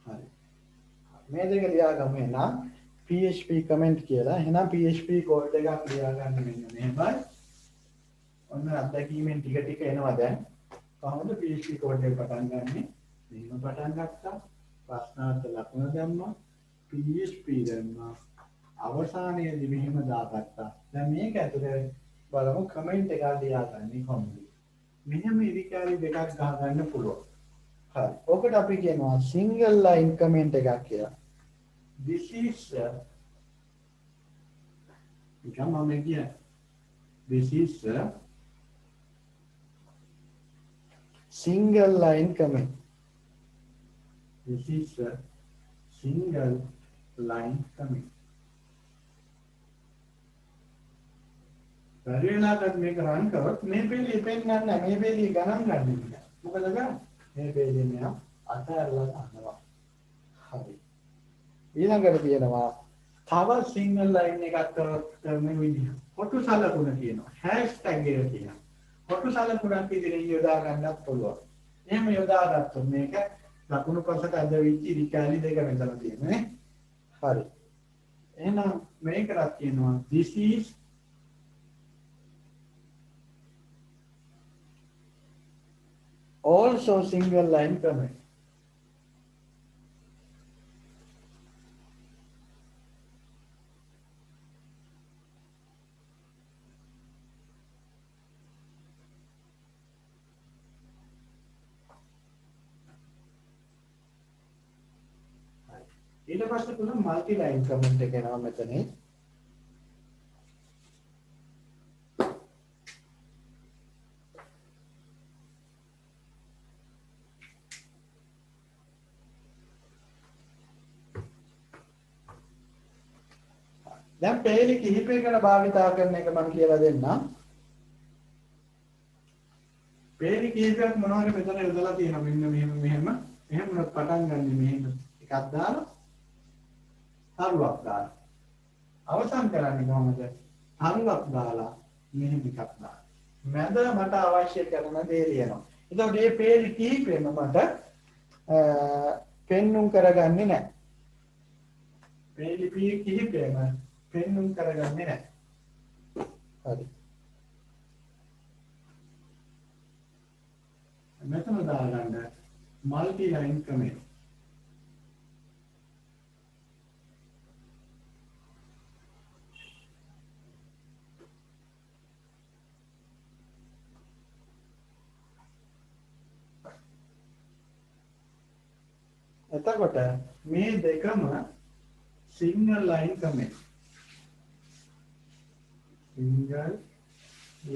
හරි මේ දෙක ලියා ගමු එහෙනම් PHP comment කියලා එහෙනම් PHP කෝඩ් එකක් ලියා ගන්න මෙන්න මෙහෙමයි ඔන්න අත්දැකීමෙන් ටික ටික එනවා දැන් කොහොමද PHP කෝඩ් එක පටන් ගන්නෙ මෙහෙම පටන් ගත්තා ප්‍රශ්නාර්ථ ලකුණ දැම්මා PHP දැම්මා අවසානයේදී මෙහෙම දාගත්තා දැන් මේක ඇතුලේ බලමු කමෙන්ට් එකක් ලියා ගන්න කොහොමද මෙහෙම ඉරිකාරි දෙකක් ගහ ගන්න පුළුවන් හරි. ඔකට අපි කියනවා single line comment එකක් කියලා. This is නිකන් මම කියන්නේ this is a single line comment. This is a single line comment. පරිවේනාකට මේක රන් කරොත් මේ පෙළිය පෙන්නන්නේ නැහැ. මේ පෙළිය ගණන් ගන්න ඉන්නේ. මොකද ගන්නේ? මේ පෙළිය මෙයා අතහැරලා දානවා. හරි. ඊළඟට තියෙනවා තව සිංගල් ලයින් එකක් කරන විදිහ. කොටු සලකුණ කියනවා. හැෂ්ටැග් එක කියනවා. කොටු සලකුණක් විදිහට යොදා ගන්නත් පුළුවන්. එහෙම යොදාගත්තොත් මේක ලකුණු පසට ඇදවිච්ච රිකැලි දෙක මෙතන තියෙනවා නේ. හරි. එහෙනම් මේකට කියනවා this is also single line comment. ඊට පස්සේ තුන මල්ටි ලයින් කමෙන්ට් එක එනවා මෙතන. දැන් පේලි කිහිපයකට භාවිතා කරන එක මම කියලා දෙන්නම්. පේලි කිහිපයක් මොනවද මෙතන යොදලා තියෙනවා මෙන්න මෙහෙම උනත් පටන් ගන්න මෙහෙම එකක් දාලා හරුවක් දාලා අවසන් කරන්නේ කොහොමද? හරුවක් දාලා මෙහෙම එකක් දාලා මැද මට අවශ්‍ය කරන දේ ලියනවා. එතකොට මේ පේලි කිහිපෙම මට පෙන්눔 කරගන්නේ නැහැ. පේලි කිහිපෙම පෙන්눔 කරගන්නේ නැහැ. හරි. මෙතන දාගන්න මල්ටි ලයින් කමෙන්ට්. එතකොට මේ දෙකම single line comment. single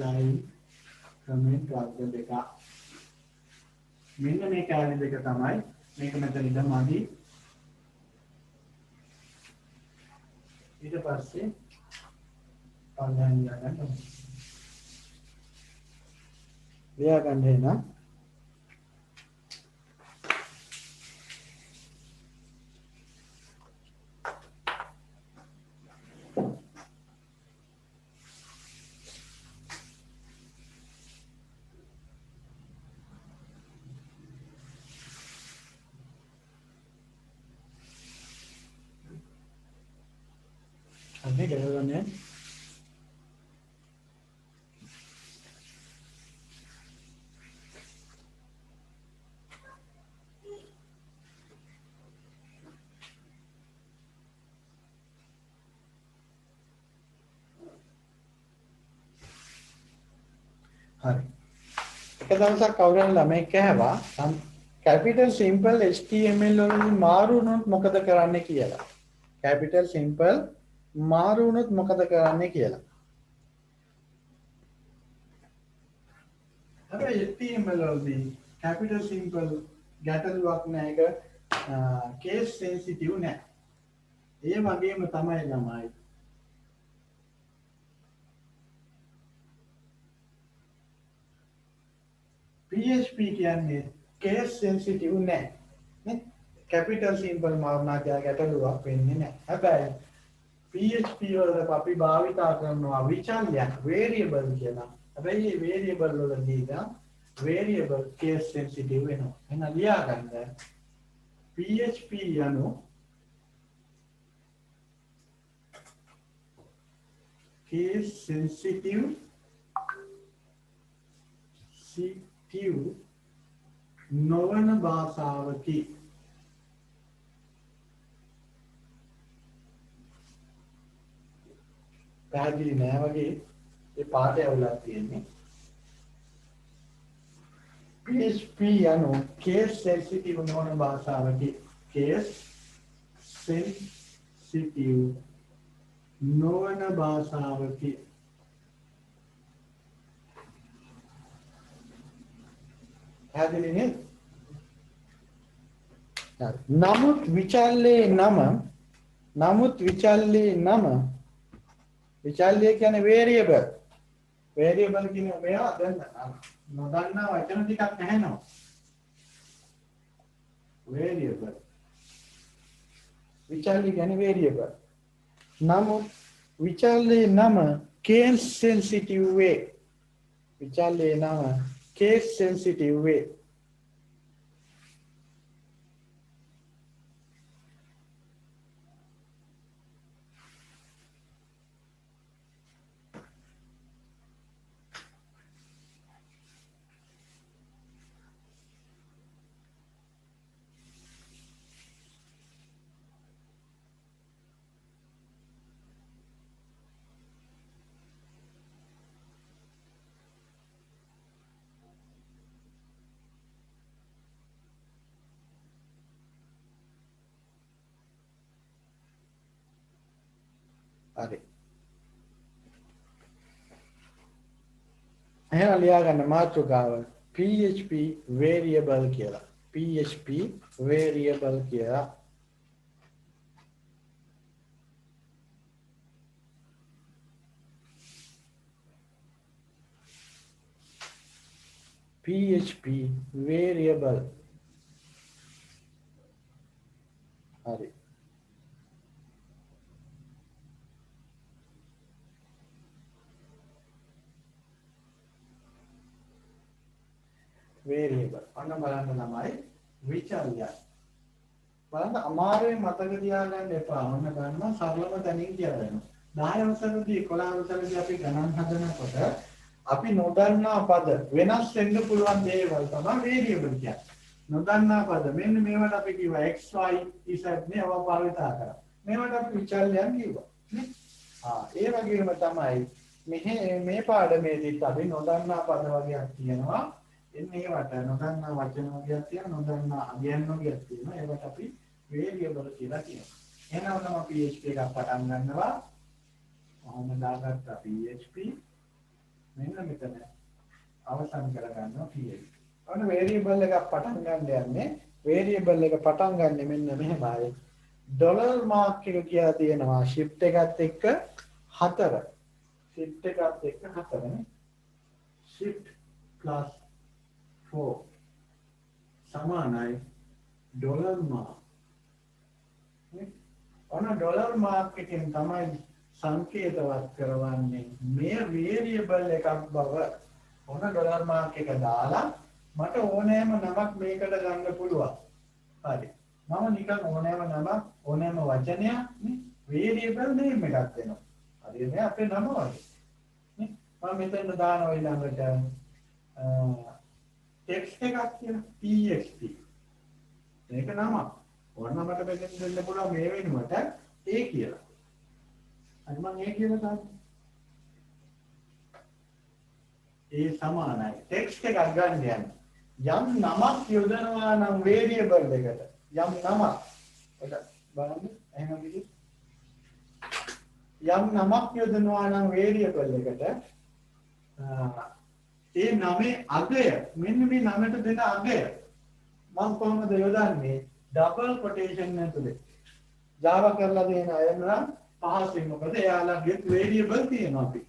line comment වර්ග දෙක. මෙන්න මේ කැලේ දෙක තමයි මේක මෙතන ඉඳන් මදි. ඊට පස්සේ පල්ලෙන් යනවා. ලියා ගන්න එන අනේ ගලවන්නේ හරි. එක දවසක් කවුරුන් ළමෙක් කෑවා capital simple HTML වලින් මාරු වුණොත් මොකද කරන්න කියලා. capital simple මාරු වුණොත් මොකද කරන්නේ කියලා. හැබැයි HTML වලදී capital simple ගැටලුවක් නෑ. ඒක case sensitive නෑ. ඒ වගේම තමයි ළමයි PHP කියන්නේ case sensitive නෑ. නේ? capital simple මාරුනා කියලා ගැටලුවක් වෙන්නේ නෑ. හැබැයි PHP වල අපි භාවිතා කරනවා විචල්යක් variable කියලා. හැබැයි මේ variable වලදී දැන් variable case sensitive වෙනවා. එහෙනම් ලියා ගන්න PHP යනු case sensitive නොවන භාෂාවකි. පැහැදිලි නෑ වගේ ඒ පාඩය අවුලක් තියෙන්නේ. PHP යනු case sensitive නොවන භාෂාවකි. case sensitive නොවන භාෂාවකි. පැහැදිලි නේද? නමුත් විචල්්‍යයේ නම විචල්්‍ය කියන්නේ variable කියන්නේ මේවා දැන් නොදන්නා වචන ටිකක් නැහෙනවා. variable විචල්්‍ය කියන්නේ variable. නමුත් විචල්්‍යයේ නම case sensitive way. විචල්්‍යයේ නම case sensitive way. හරි. එහෙනම් ලියා ගන්න මාතෘකාව PHP variable කියලා. PHP variable කියලා. PHP variable. හරි. variable. අන්න බලන්න ළමයි විචල්්‍යය. බලන්න අමාරුවෙන් මතක තියාගන්න එපා. ඔන්න ගන්නවා සරලම තැනින් කියලා දෙනවා. 10 වසරේදී 11 වසරේදී අපි ගණන් හදනකොට අපි නොදන්නා පද වෙනස් වෙන්න පුළුවන් දේවල් තමයි variable කියන්නේ. නොදන්නා පද මෙන්න මේවට අපි කිව්වා x y z මේවා භාවිත කරා. මේවට අපි විචල්්‍යයන් කිව්වා. නේ? ඒ වගේම තමයි මේ පාඩමේදීත් අපි නොදන්නා පද වර්ගයක් තියෙනවා. එන්නේ ඒවට නොදන්නා වචන වර්ගයක් තියෙනවා, නොදන්නා අගයන් වර්ගයක් තියෙනවා. ඒවට අපි variable කියලා කියනවා. එහෙනම් තමයි PHP එකක් පටන් ගන්නවා. ඔහොම දාගත්තා PHP. මෙන්න මෙතන අවසන් කරගන්නවා PHP. ඔන්න variable එකක් පටන් ගන්න යන්නේ. variable එක පටන් ගන්නෙ මෙන්න මෙහෙමයි. ඩොලර් මාක් එක කියලා තියෙනවා shift එකත් එක්ක 4. shift එකත් එක්ක 4 නේ. shift plus 4 සමානයි ඩොලර් මාක්. ඔන්න ඩොලර් මාක් එකෙන් තමයි සංකේතවත් කරවන්නේ මේ variable එකක් බව. ඔන්න ඩොලර් මාක් එක දාලා මට ඕනෑම නමක් මේකට ගන්න පුළුවන්. හරි. මම නිකන් ඕනෑම නමක් ඕනෑම වචනයක් නේ variable name එකක් දෙනවා. හරි මේ අපේ නම වගේ. නේ මම මෙතන දානවා ඊළඟට text එකක් කියන txt. මේක නම. ඕන මට මෙතෙන් දෙන්න පුළුවන් මේ වෙනුවට a කියලා. අද මම a කියලා දාන්න. ඒ සමානයි text එකක් ගන්න යන්නේ. යම් නමක් යොදනවා නම් variable එකට යම් නමක් ඔක බලන්න එහෙනම් කිව්වේ යම් නමක් යොදනවා නම් variable එකට ඒ නමේ අගය මෙන්න මේ නමට දෙන අගය මම කොහොමද යොදන්නේ double quotation ඇතුලේ Java කරලා දෙන අය නම් පහසුයි මොකද එයාලගේ variable තියෙනවා අපි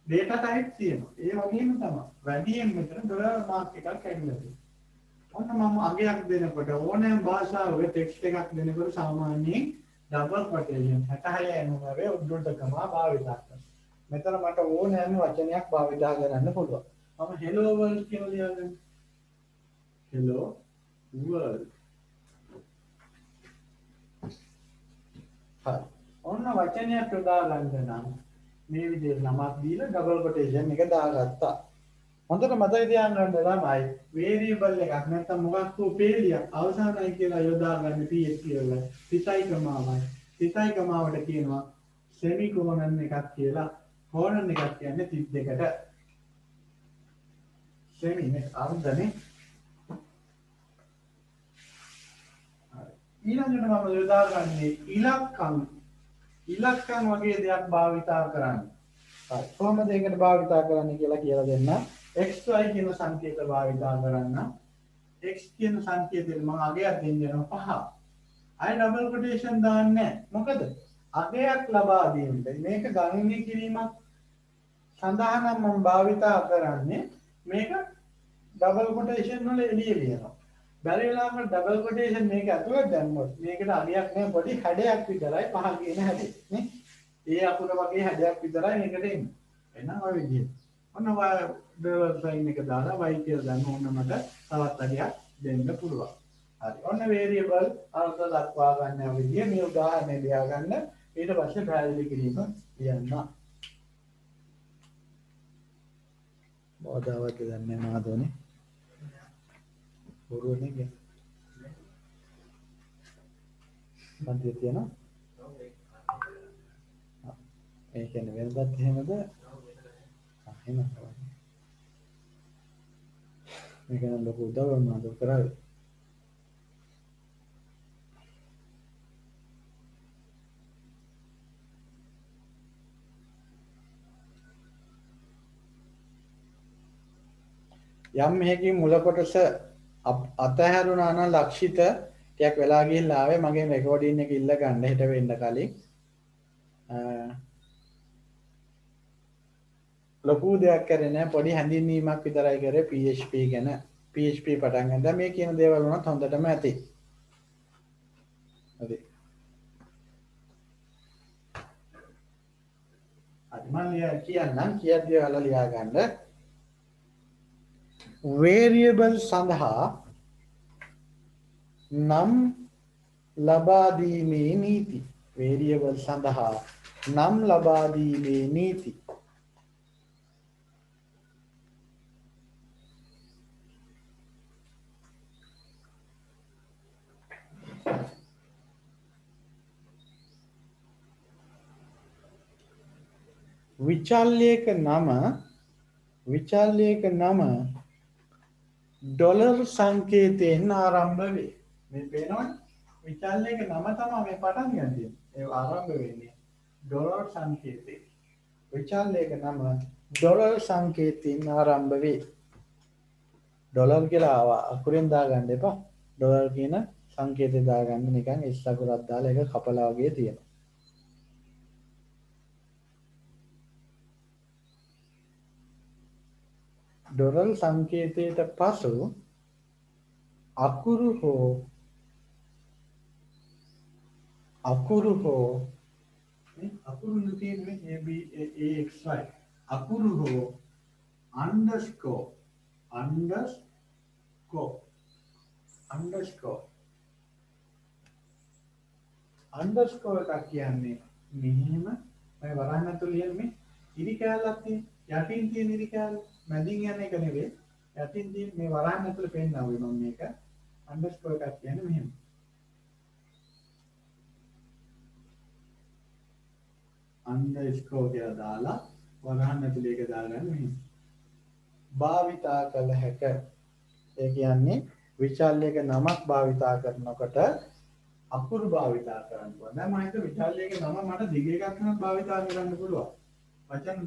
data type තියෙනවා ඒ වගේම තමයි වැඩියෙන් මෙතන ඩොලර් මාක් එකක් ඇවිල්ලා තියෙනවා ඔන්න මම අගයක් දෙනකොට ඕනෑම භාෂාවක ටෙක්ස්ට් එකක් දෙනකොට සාමාන්‍යයෙන් double quotation 66 එනවා උද්දෘතකම භාවිත කරනවා මෙතන මට ඕනෑම වචනයක් භාවිත කරන්න පුළුවන් මම hello world කියලා ලියන්නේ hello world හරි ඔන්න වචනයක් යොදා ගන්න නම් මේ විදිහට නමක් දීලා ඩබල් කොටේෂන් එක දාගත්තා. හොඳට මතක තියාගන්න ළමයි වේරියබල් එකක් නැත්නම් මොකක් හෝ පේලියක් අවසානයි කියලා යොදා ගන්න PHP වල සිතයි කමාවයි. සිතයි කමාවට කියනවා සෙමිකෝලන් එකක් කියලා. කෝලන් එකක් කියන්නේ 32ට. semi මේ අර්ධනේ ඊළඟට මම යොදාගන්නේ ඉලක්කම් වගේ දෙයක් භාවිතා කරන්න. හරි. කොහොමද ඒකට භාවිතා කරන්නේ කියලා දෙන්න. xy කියන සංකේත භාවිතා කරන්න. x කියන සංකේතෙට මම අගයක් දෙන්නවා 5. අය ඩබල් කොටේෂන් දාන්නේ නැහැ. මොකද? අගයක් ලබා දෙන්න. මේක ගණනය කිරීමක් සඳහා නම් මම භාවිතා කරන්නේ මේක ඩබල් කොටේෂන් වල එළිය ලියනවා. බැරි වෙලාවකට ඩබල් කොටේෂන් මේක ඇතුළට දැම්මොත් මේකට අගයක් නෑ පොඩි හැඩයක් විතරයි 5 කියන හැඩේ නේ. ඒ අකුර වගේ හැඩයක් විතරයි මේකට එන්නේ. එහෙනම් ඔය විදිහට. ඔන්න ඩොලර් සයින් එක දාලා y කියලා දැම්ම ඕන මට තවත් අගයක් දෙන්න පුළුවන්. හරි. ඔන්න වේරියබල් අර්ථ දක්වා ගන්න විදිය මේ උදාහරණය ලියා ගන්න. ඊට පස්සේ පැහැදිලි කිරීම ලියන්න. මොකදවත් දන්නේ මාදෝනේ. බොරුවනේ කියන්නේ. මන්දිය තියෙනවා. ඒ කියන්නේ වෙනදත් එහෙමද? එහෙම. මේක නම් ලොකු උදව්වක් නේද කරන්නේ. යම් මේකේ මුල කොටස අතහැරුණා නම් ලක්ෂිත ටිකක් වෙලා ගිහිල්ලා ආවේ මගේ රෙකෝඩින් එක ඉල්ල ගන්න හිට වෙන්න කලින් ලොකු දෙයක් කරේ නැහැ පොඩි හැඳින්වීමක් විතරයි කරේ PHP ගැන PHP පටන් ගන්න. දැන් මේ කියන දේවල් වුණත් හොඳටම ඇති. හරි. අද මම කියන්නම් කියද්දී ඔයාලා ලියා ගන්න. variable සඳහා නම් ලබා දීමේ නීති. variable සඳහා නම් ලබා දීමේ නීති. විචල්‍යයක නම ඩොලර් සංකේතයෙන් ආරම්භ වේ. මේ පේනවනේ විචල්‍යයක නම තමයි මේ පටන් ගන්න තියෙන්නේ. ඒ ආරම්භ වෙන්නේ ඩොලර් සංකේතයෙන්. විචල්‍යයක නම ඩොලර් සංකේතයෙන් ආරම්භ වේ. ඩොලර් කියලා අකුරෙන් දාගන්න එපා. ඩොලර් කියන සංකේතය දාගන්න නිකන් S අකුරක් දාලා ඒක කපලා වගේ තියෙනවා. ඩොලර් සංකේතයට පසු අකුරු නෙතිනේ ABAXY අකුරු හෝ අන්ඩර්ස්කෝර් එකක් කියන්නේ මෙහෙම මම වරහන් ඇතුළේ ලියන්නේ ඉරි කැලක් තියෙන යටින් තියෙන ඉරි කැල මැදින් යන එක නෙවෙයි යටින් තියෙන මේ වරහන් ඇතුළේ පෙන්නනවා මම මේක අන්ඩර්ස්කෝර් එකක් කියන්නේ මෙහෙම අන්ඩර්ස්කෝර් කියලා දාලා වරහන් ඇතුළේ එක දාගන්න මෙහෙම භාවිතා කළ හැක ඒ කියන්නේ විචල්‍යයක නමක් භාවිතා කරනකොට අකුරු භාවිතා කරන්න පුළුවන්. දැන් මම හිතුව විචල්‍යයක නම මට දිග එකක් නම් භාවිතා කරන්න පුළුවන්. වචන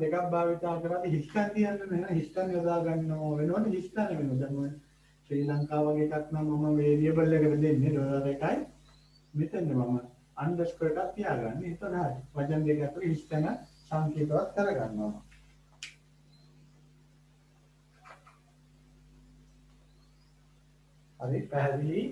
දෙකක් භාවිතා කරද්දී හිස්තන් කියන්නේ නේද? හිස්තන් යොදා ගන්නව වෙනවද? හිස්තන් වෙනවද? දැන් මම ශ්‍රී ලංකාව වගේ එකක් නම් මම වේරියබල් එකට දෙන්නේ ඩොලර් එකයි. මෙතන මම අන්ඩර්ස්කෝර් එකක් තියාගන්නේ. එතන හරි. වචන දෙක අතර හිස්තන සංකේතවත් කරගන්නවා. හරි පැහැදිලි.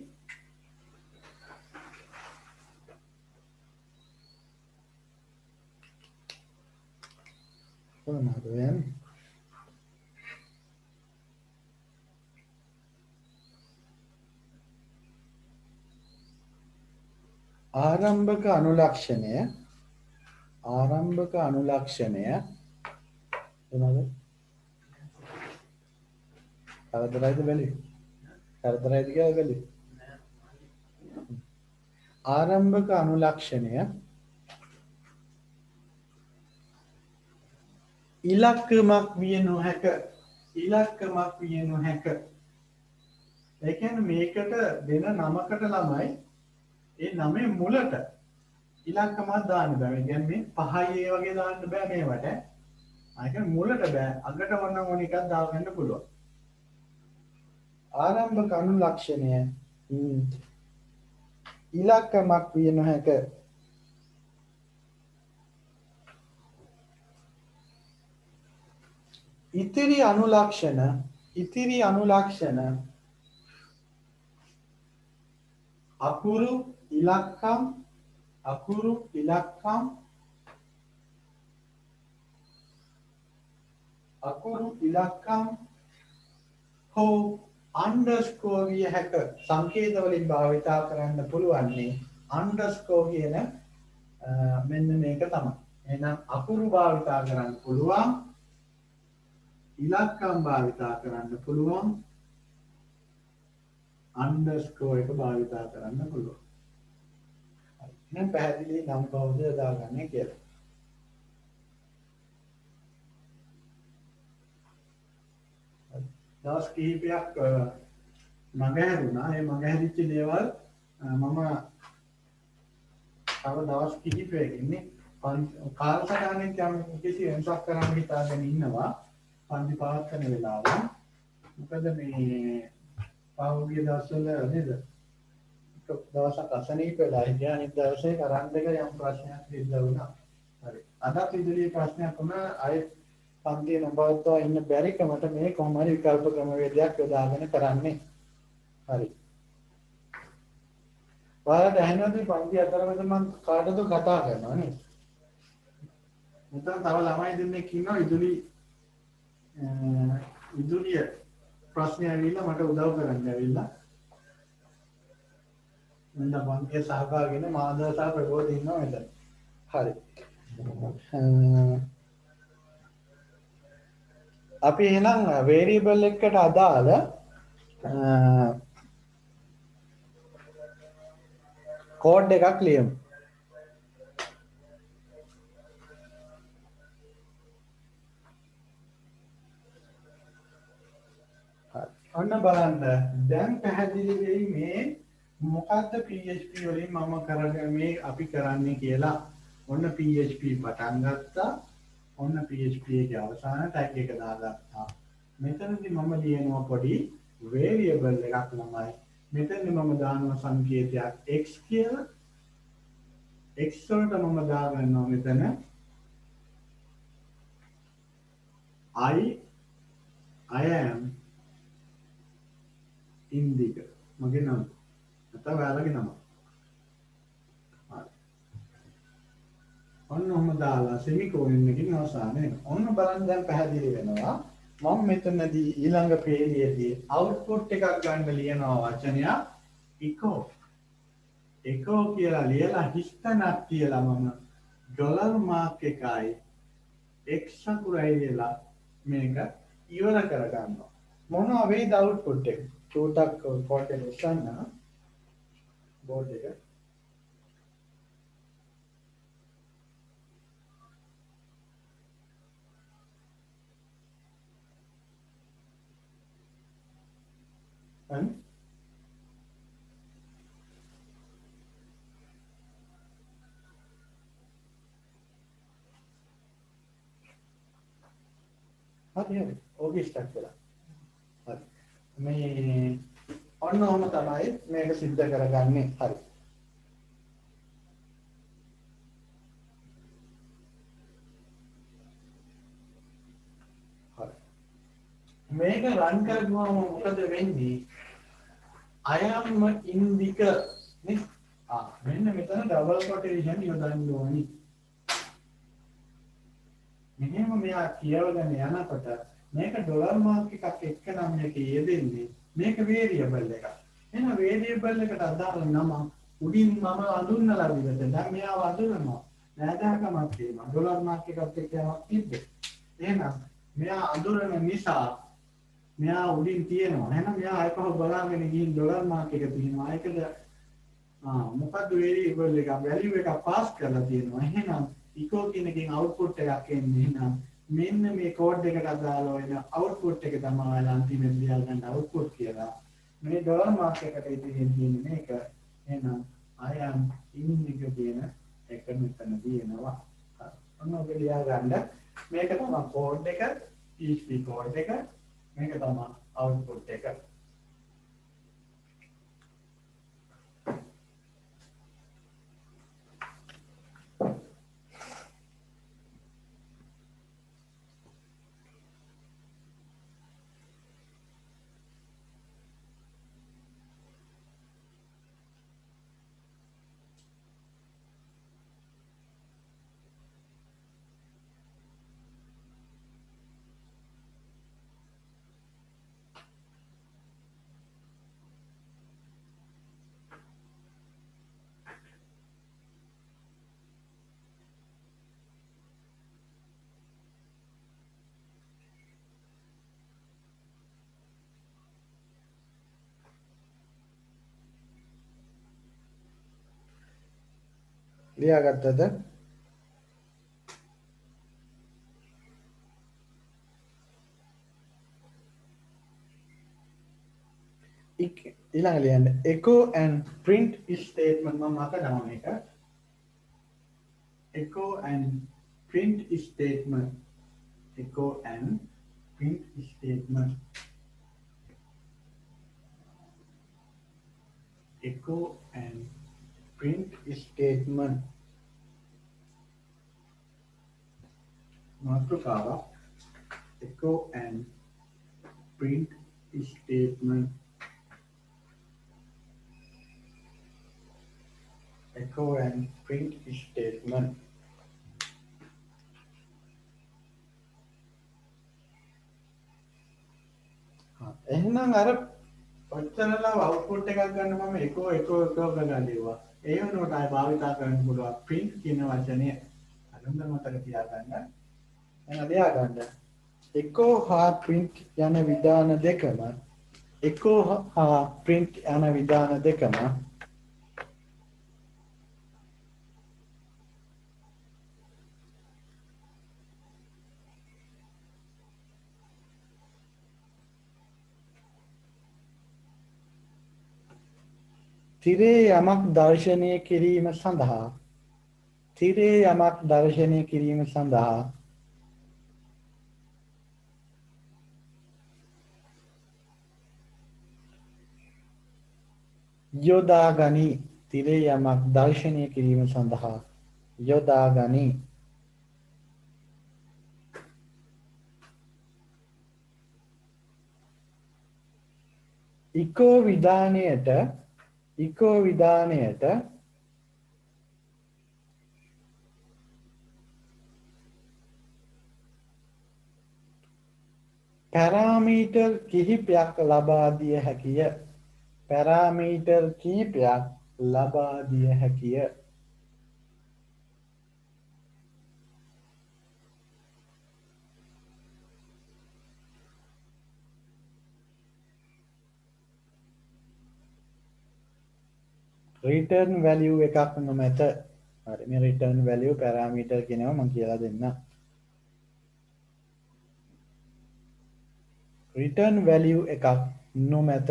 ආරම්භක අනුලක්ෂණය එනවාද? කරදරයිද බැලුවේ? කරදරයිද කියලා බැලුවේ? ආරම්භක අනුලක්ෂණය ඉලක්කමක් විය නොහැක. ඉලක්කමක් විය නොහැක. ඒ කියන්නේ මේකට දෙන නමකට ළමයි ඒ නමේ මුලට ඉලක්කමක් දාන්න බෑ. ඒ කියන්නේ මේ 5යි ඒ වගේ දාන්න බෑ මේවට. ඒක මුලට බෑ. අගට ඕන එකක් දාගන්න පුළුවන්. ආරම්භක අනුලක්ෂණය ඉලක්කමක් විය නොහැක. ඉතිරි අනුලක්ෂණ අකුරු ඉලක්කම් හෝ අන්ඩර්ස්කෝර් විය හැක. සංකේත වලින් භාවිතා කරන්න පුළුවන් අන්ඩර්ස්කෝර් කියන මෙන්න මේක තමයි. එහෙනම් අකුරු භාවිතා කරන්න පුළුවන්, ඉලක්කම් භාවිතා කරන්න පුළුවන්, අන්ඩර්ස්කෝර් එක භාවිතා කරන්න පුළුවන්. හරි. එහෙනම් පැහැදිලි නම් කවුද දාගන්නේ කියලා. දවස් කිහිපයක් මගහැරුණා. ඒ මගහැරිච්ච දේවල් මම තව දවස් කිහිපයකින් කාලසටහනෙන් යම් කිසි වෙනසක් කරන්න හිතාගෙන ඉන්නවා. පන්ති පවත්වන වෙලාව. මොකද මේ පහුගිය දවස්වල නේද? දවසක් අසනීප වෙලා හිටියා. අනිත් දවසේ කරන්ට් එක යම් ප්‍රශ්නයක් සිද්ධ වුණා. හරි. අදත් විදුලිය ප්‍රශ්නයක් වුණා. අය පන්තිය නඹවත්වා ඉන්න බැරිකමට මේ කොහොම හරි විකල්ප ක්‍රමවේදයක් යොදාගෙන කරන්නේ. හරි. ඔයාලට ඇහෙනවද පන්ති අතරමැද මම කාටද කතා කරනවා නේ? මෙතන තව ළමයි දෙන්නෙක් ඉන්නවා විදුලිය ප්‍රශ්න ඇවිල්ලා මට උදව් කරන්න ඇවිල්ලා. මම පන්තියේ සහභාගී වෙන මාධව සහ ප්‍රබෝධ ඉන්නවා මෙතන. හරි. අපි එහෙනම් වේරියබල් එකකට අදාළ කෝඩ් එකක් ලියමු. ඔන්න බලන්න දැන් පැහැදිලි වෙයි මේ මොකද්ද PHP වලින් මම කරගෙන මේ අපි කරන්නේ කියලා. ඔන්න PHP පටන් ගත්තා. ඔන්න PHP එකේ අවසාන ටැග් එක දාගත්තා. මෙතනදී මම ලියනවා පොඩි variable එකක් ළමයි. මෙතනදී මම දානවා සංකේතයක් x කියලා. x වලට මම දාගන්නවා මෙතන I am ඉන්දික මගේ නම. නැත්නම් ඔයාලගේ නම. ඔන්න ඔහම දාලා සෙමිකෝලන් එකකින් අවසානයේ. ඔන්න බලන්න දැන් පැහැදිලි වෙනවා. මම මෙතනදී ඊළඟ පේලියේදී අවුට්පුට් එකක් ගන්න ලියනවා වචනයක් echo කියලා ලියලා හිස්තනක් කියලා මම ඩොලර් මාක් එකයි x අකුරයි ලියලා මේක ඉවර කරගන්නවා. මොනවා වේද අවුට්පුට් එක? චූටක් ෆොන්ට් එක උස්සන්න බෝඩ් එක. හරි. ඕකේ ස්ටාර්ට් කළා. හරි. මේ ඔන්න ඔහම තමයි මේක සිද්ධ කරගන්නේ. හරි. හරි. මේක රන් කරගුවම මොකද වෙන්නේ? I am ඉන්දික නේ. මෙන්න මෙතන ඩබල් කොටේෂන් යොදන්න ඕනි. මෙහෙම මෙයා කියවගෙන යනකොට මේක ඩොලර් මාක් එකක් එක්ක නම් මේක යෙදෙන්නේ. මේක වේරියබල් එකක්. එහෙනම් වේරියබල් එකට අදාළ නම උඩින් මම අඳුන්වලා දිවද දැන් මෙයාව අඳුනනවා. නෑදෑකමක් තියෙනවා. ඩොලර් මාක් එකක් එක්ක යමක් තිබ්බේ. එහෙනම් මෙයා අඳුරන නිසා මෙයා උඩින් තියෙනවා. එහෙනම් මෙයා ආයකව බලාගෙන ගිහින් ඩොලර් මාක් එක තියෙනවා. ඒකද මොකද්ද වේරියබල් එක වැලියු එක පාස් කරලා තියෙනවා. එහෙනම් echo කියන එකෙන් output එකක් එන්නේ. එහෙනම් මෙන්න මේ කෝඩ් එකට අදාළ වෙන අවුට්පුට් එක තමයි ඔයාලා අන්තිමට ලියා ගන්න අවුට්පුට් කියලා. මේ ඩොලර් මාක් එකට ඉදිරියෙන් තියෙන මේක. එහෙනම් I am in එක කියන එක මෙතන තියෙනවා. ඔන්න ඔබ ලියා ගන්න. මේක තමයි කෝඩ් එක, PHP කෝඩ් එක. මේක තමයි අවුට්පුට් එක. ලියාගත්තද? ඊළඟ ලියන්න echo and print statement මම අහනවා මේක. echo and print statement. echo and print statement. echo and print statement. මාතෘකාව echo and print statement. echo and print statement. එහෙනම් අර ඔච්චරලා අවුට්පුට් එකක් ගන්න මම echo ගන්න ලියුවා. ඒ වෙනුවට ආයෙ භාවිතා කරන්න පුළුවන් print කියන වචනය. අඳුන මතක තියාගන්න. එහෙනම් ලියා ගන්න. echo හා print යන විධාන දෙකම echo හා print යන විධාන දෙකම තිරේ යමක් දර්ශනය කිරීම සඳහා යොදා ගනී. තිරේ යමක් දර්ශනය කිරීම සඳහා යොදා ගනී. echo විධානයට පැරාමීටර් කිහිපයක් ලබා දිය හැකිය. return value එකක් නොමැත. හරි මේ return value parameter කියනවා මම කියලා දෙන්න. return value එකක් නොමැත.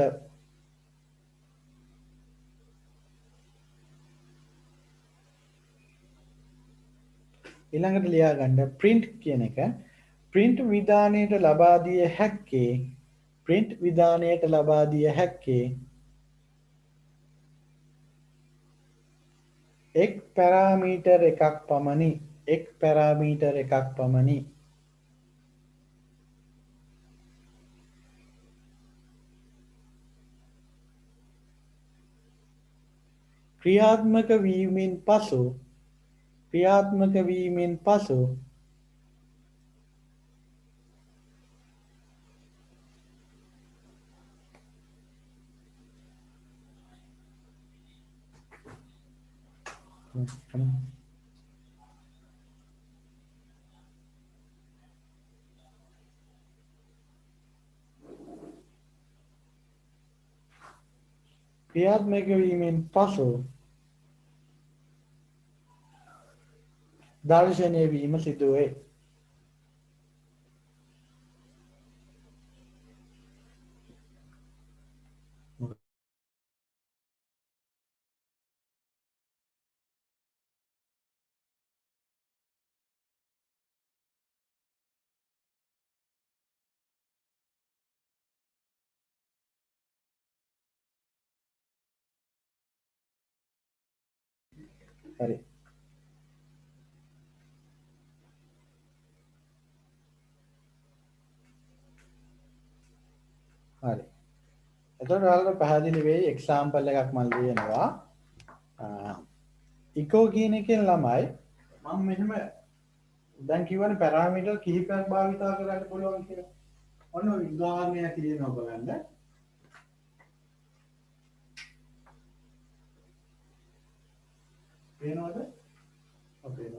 ඊළඟට ලියා ගන්න print කියන එක print විධානයට ලබා දිය හැක්කේ එක් පැරාමීටර් එකක් පමණි. ක්‍රියාත්මක වීමෙන් පසු දර්ශනය වීම සිදුවේ. හරි. හරි. එතකොට ඔයාලට පැහැදිලි වෙයි එක්සැම්පල් එකක් මම ලියනවා. ඉකෝ කියන එකෙන් ළමයි මම මෙහෙම දැන් කියවනේ පැරාමීටර් කිහිපයක් භාවිතා කරන්න පුළුවන් කියලා. ඔන්න උදාහරණයක් කියනවා බලන්න. පේනවද? ඔකේද?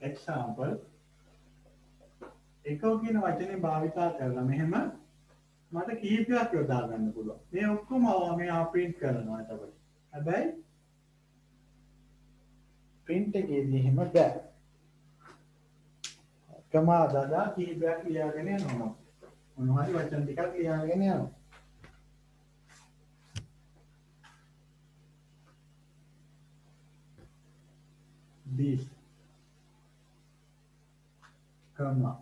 එක්සැම්පල් එකෝ කියන වචනේ භාවිතා කරලා මෙහෙම මට කිහිපයක් යොදා ගන්න පුළුවන්. මේ ඔක්කොම මේ අප්‍රින්ට් කරනවා එතකොට. හැබැයි print එකේදී එහෙම බෑ. කමා දාදා කිහිපයක් ලියාගෙන යනවා. මොනවා හරි වචන ටිකක් ලියාගෙන යනවා. this comma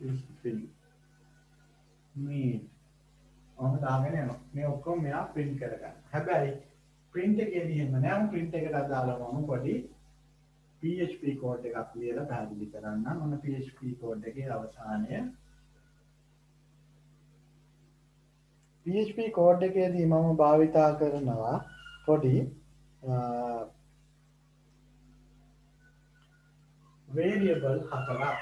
is fill me ඔහොම දාගෙන යනවා. මේ ඔක්කොම මෙයා print කරගන්න. හැබැයි print එකේදී එහෙම නෑ. මම print එකට අදාළවම පොඩි PHP කෝඩ් එකක් ලියලා පැහැදිලි කරන්නම්. ඔන්න PHP කෝඩ් එකේ අවසානය PHP කෝඩ් එකේදී මම භාවිතා කරනවා පොඩි variable හතරක්.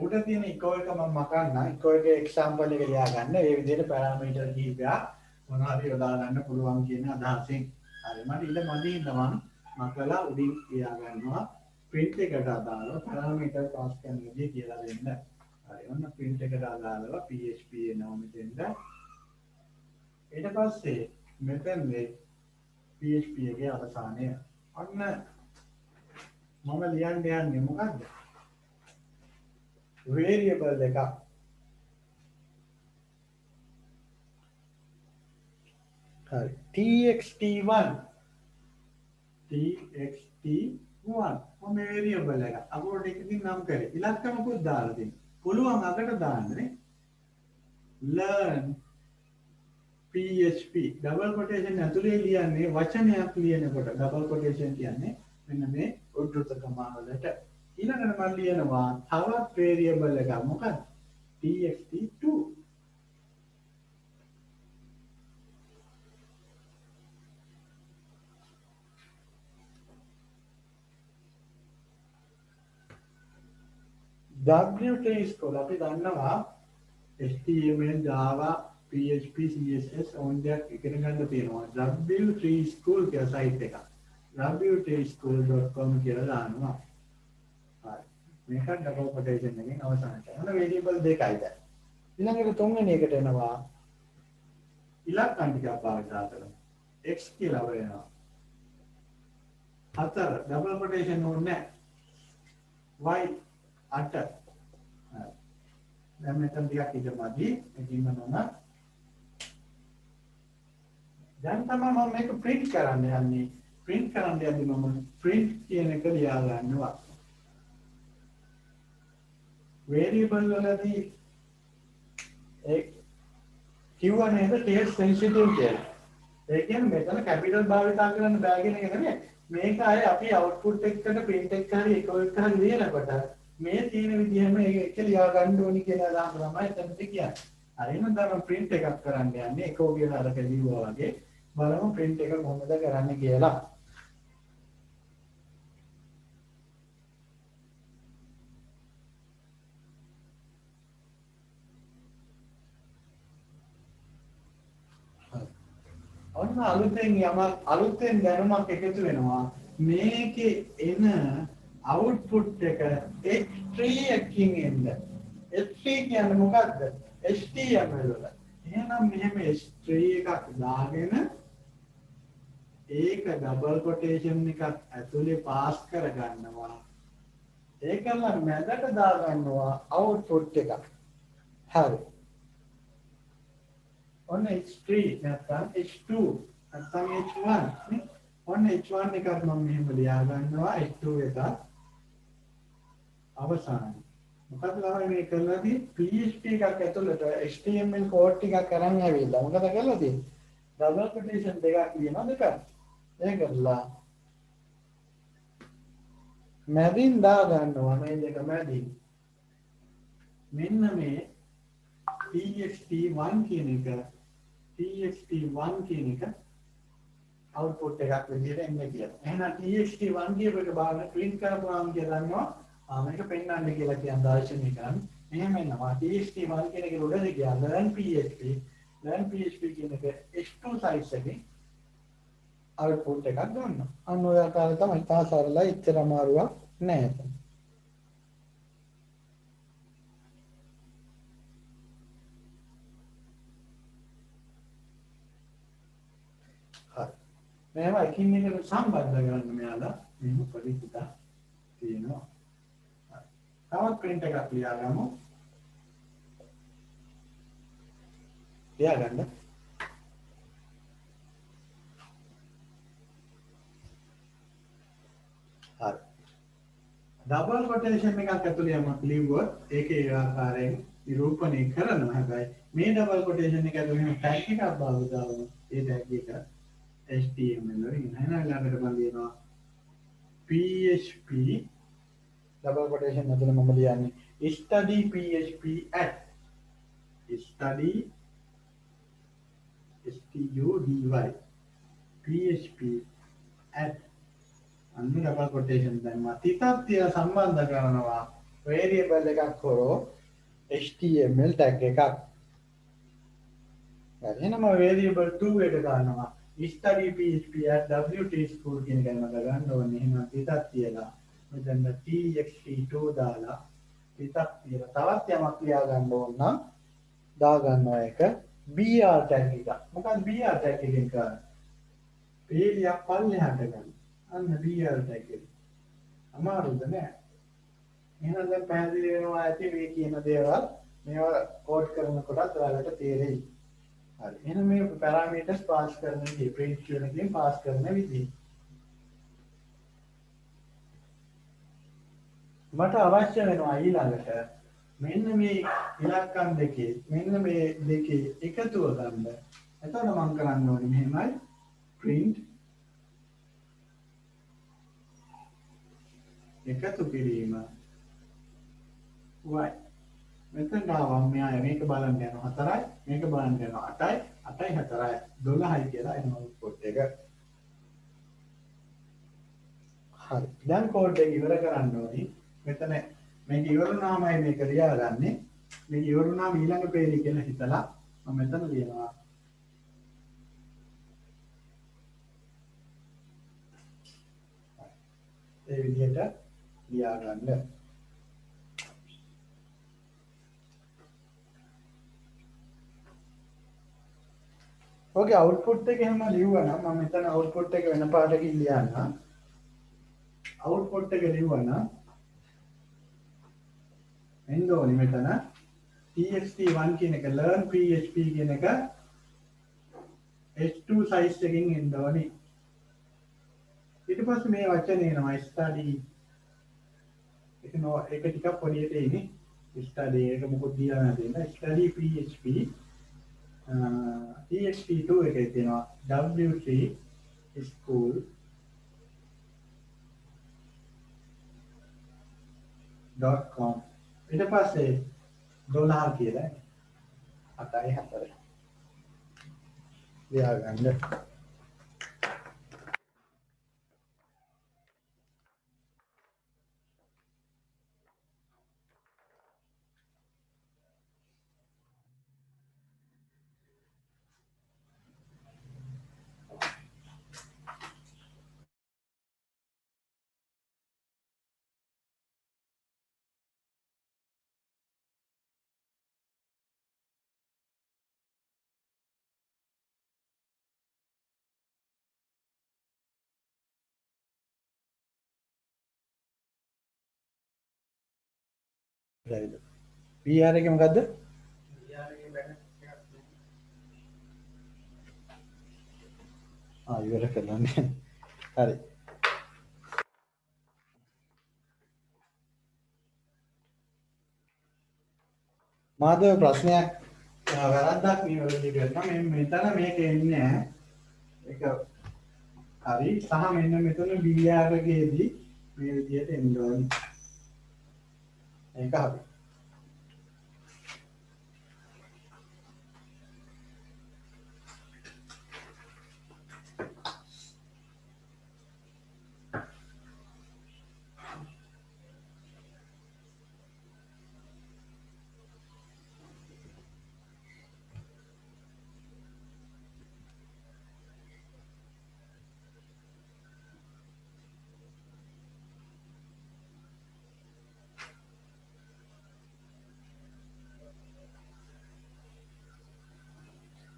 උඩ තියෙන echo එක මම මකන්න echo එකේ example එක ලියා ගන්න. ඒ විදිහට parameter කීපයක් මොනවද යොදා ගන්න පුළුවන් කියන අදහසින්. හරි මට ඉන්න මදි ඉන්නවා මකලා උඩින් ලියා ගන්නවා print එකට අදාළව parameter pass කරන විදිහ කියලා දෙන්න. හරි ඔන්න print එකට අදාළව PHP එනවා මෙතෙන්ද. ඊට පස්සේ මෙතෙන් PHP එකේ අවසානය. අන්න මම ලියන්න යන්නේ මොකද්ද? variable එකක්. හරි txt1 මම variable එක අපෝට එකකින් නම් කරේ ඉලක්කමකුත් දාලා දෙන්න. පුළුවන් අකට දාන්නනේ learn PHP double quotation ඇතුලේ ලියන්නේ වචනයක් ලියනකොට double quotation කියන්නේ මෙන්න මේ උද්දෘත කමා වලට. ඊළඟට මම ලියනවා තවත් variable එකක් මොකක්ද? txt2 WT school අපි දන්නවා HTML Java PHP CSS ඕන දෙයක් ඉගෙන ගන්න තියෙනවා. W3 school කියලා සයිට් එකක්. w3school.com කියලා දානවා. හරි. මේක ඩබල් කොටේෂන් එකෙන් අවසන් කරනවා. වේරියබල් දෙකයි දැන්. ඊළඟට තුන්වෙනි එකට එනවා. ඉලක්කම් ටිකක් භාවිතා කරනවා. x කියලා වෙනවා. 4 ඩබල් කොටේෂන් ඕනේ නැහැ. y 8 දැන් මෙතන ටිකක් ඉඳමදි එකින්ම නම දැන් තමයි මම මේක print කරන්න යන්නේ print කරන්න යද්දි මම print කියන එක ලියා ගන්නවා variable වලදී ඒ කිව්වා නේද case sensitive කියලා ඒ කියන්නේ මෙතන capital භාවිතා කරන්න බෑ කියන එක නෙමෙයි මේක අය අපි output එකකට print එක හරි echo එක හරි ලියනකොට මේ තියෙන විදිහම ඒක ලියා ගන්න ඕනි කියලා දාන්න තමයි එතනදී කියන්නේ. හරිනම් දැන් print එකක් කරන්න යන්නේ echo කියලා අර කෙලිවුවා වගේ බලමු print එක කොහොමද කරන්නේ කියලා. ඔන්න අලුතෙන් අලුතෙන් දැනුමක් එකතු වෙනවා. මේකේ එන output එක H3 එකකින් එන්න. H3 කියන්නේ මොකක්ද? HTML වල. එහෙනම් මෙහෙම H3 එකක් දාගෙන ඒක ඩබල් කොටේෂන් එකක් ඇතුලේ පාස් කරගන්නවා. ඒකම මැදට දාගන්නවා output එක. හරි. ඔන්න H3 නැත්නම් H2 නැත්නම් H1 නේ. ඔන්න H1 එකක් මම මෙහෙම ලියා ගන්නවා H2 එකක් අවසානයි. මොකද ළමයි මේ කරලාදී PHP එකක් ඇතුළට HTML කෝඩ් ටිකක් අරන් ඇවිල්ලා මොකද කරලා තියෙන්නේ? ඩබල් කොටේෂන් දෙකක් ලියනවා දෙක. ඒකලා මැදින් දා ගන්නවා මේ දෙක මැදින් මෙන්න මේ txt1 කියන එක txt1 කියන එක output එකක් විදිහට එන්නේ කියලා. එහෙනම් txt1 කියපු එක බලන්න print කරපුවාම කියලා දන්නවා මේක පෙන්වන්න කියලා කියන දර්ශනය කරන්නේ. මෙහෙම එනවා txt1 කියන එක උඩට ගියා learn php කියන එක h2 size එකේ output එකක් ගන්නවා. අන්න ඔය ආකාරය තමයි තා සරලයි ඉච්චර අමාරුවක් නෑ. මේවා එකින් එකට සම්බන්ධ කරන්න මෙයාලා මෙහෙම පරිපූර්ණ තියෙනවා. තවත් print එකක් ලියාගමු. ලියාගන්න. හරි. ඩබල් කොටේෂන් එකක් ඇතුළේ යමක් ලිව්වොත් ඒකේ ඒ ආකාරයෙන් නිරූපණය කරනවා. හැබැයි මේ ඩබල් කොටේෂන් එක ඇතුළේ ටැග් එකක් බාවිතාවම ඒ ටැග් එක HTML වලින් ඊළඟට මම ලියනවා PHP double quotation ඇතුළේ මම ලියන්නේ study PHP at study study PHP at අන්න double quotation දැම්මා. තිතක් තියලා සම්බන්ධ කරනවා variable එකක් හොරෝ HTML tag එකක්. එහෙනම් variable 2 එක ගන්නවා. study PHP at WT school කියන එක මම ගන්න ඕනේ. එහෙනම් තිතක් තියලා මෙතන txt2 දාලා තිතක් තියලා තවත් යමක් ලියා ගන්න ඕන නම් දා ගන්නවා එක br tag එක. මොකක්ද br tag එකෙන් කරන්නේ? පේලියක් පල්ලෙහාට ගන්න. අන්න br tag එක. අමාරුද නෑ? එහෙනම් දැන් පැහැදිලි වෙනවා ඇති මේ කියන දේවල් මේවා කෝඩ් කරනකොට ඔයාලට තේරෙයි. හරි. එහෙනම් මේ පැරාමීටර්ස් පාස් කරන විදිහ print කියන එකෙන් පාස් කරන විදිහ. මට අවශ්‍ය වෙනවා ඊළඟට මෙන්න මේ ඉලක්කම් දෙකේ මෙන්න මේ දෙකේ එකතුව ගන්න. එතකොට මම කරන්න ඕනේ මෙහෙමයි print එකතු කිරීම y මෙතන ආවම මෙයා මේක බලන්න යනවා 4යි මේක බලන්න යනවා 8යි 8යි 4යි 12යි කියලා එන output එක. හරි. දැන් කෝඩ් එක ඉවර කරන්න ඕනේ. මෙතන මේක ඉවරුනාමයි මේක ලියාගන්නේ. මේක ඉවරුනාම ඊළඟ පේජ් කියලා හිතලා මම මෙතන ලියනවා. ඒ විදිහට ලියාගන්න. ඔගේ output එක එහෙම ලියුවා නම් මම මෙතන output එක වෙන පාටකින් ලියන්න. output එක ලියුවා නම් එන්න ඕනේ මෙතන txt1 කියන එක learn php කියන එක h2 size එකකින් එන්න ඕනේ. ඊට පස්සේ මේ වචනේ එනවා study ඒක ටිකක් පොඩියට එන්නේ study එක මොකද දියා නැදෙන්න study php txt2 එකේ තියෙනවා wt school .com ඊට පස්සේ $12 කියලා 8යි 4යි ලියා ගන්න. හරිද? PR එකේ මොකද්ද? PR එකේ බැලන්ස් එකක් නෑ. ඉවර කරන්නේ. හරි. මාධව ප්‍රශ්නයක් වැරද්දක් මේ වලදී කරනවා. මෙතන මේක එන්නේ නැහැ. ඒක හරි සහ මෙන්න මෙතන BR එකේදී මේ විදිහට එන්න ඕනේ. ඒක හරි.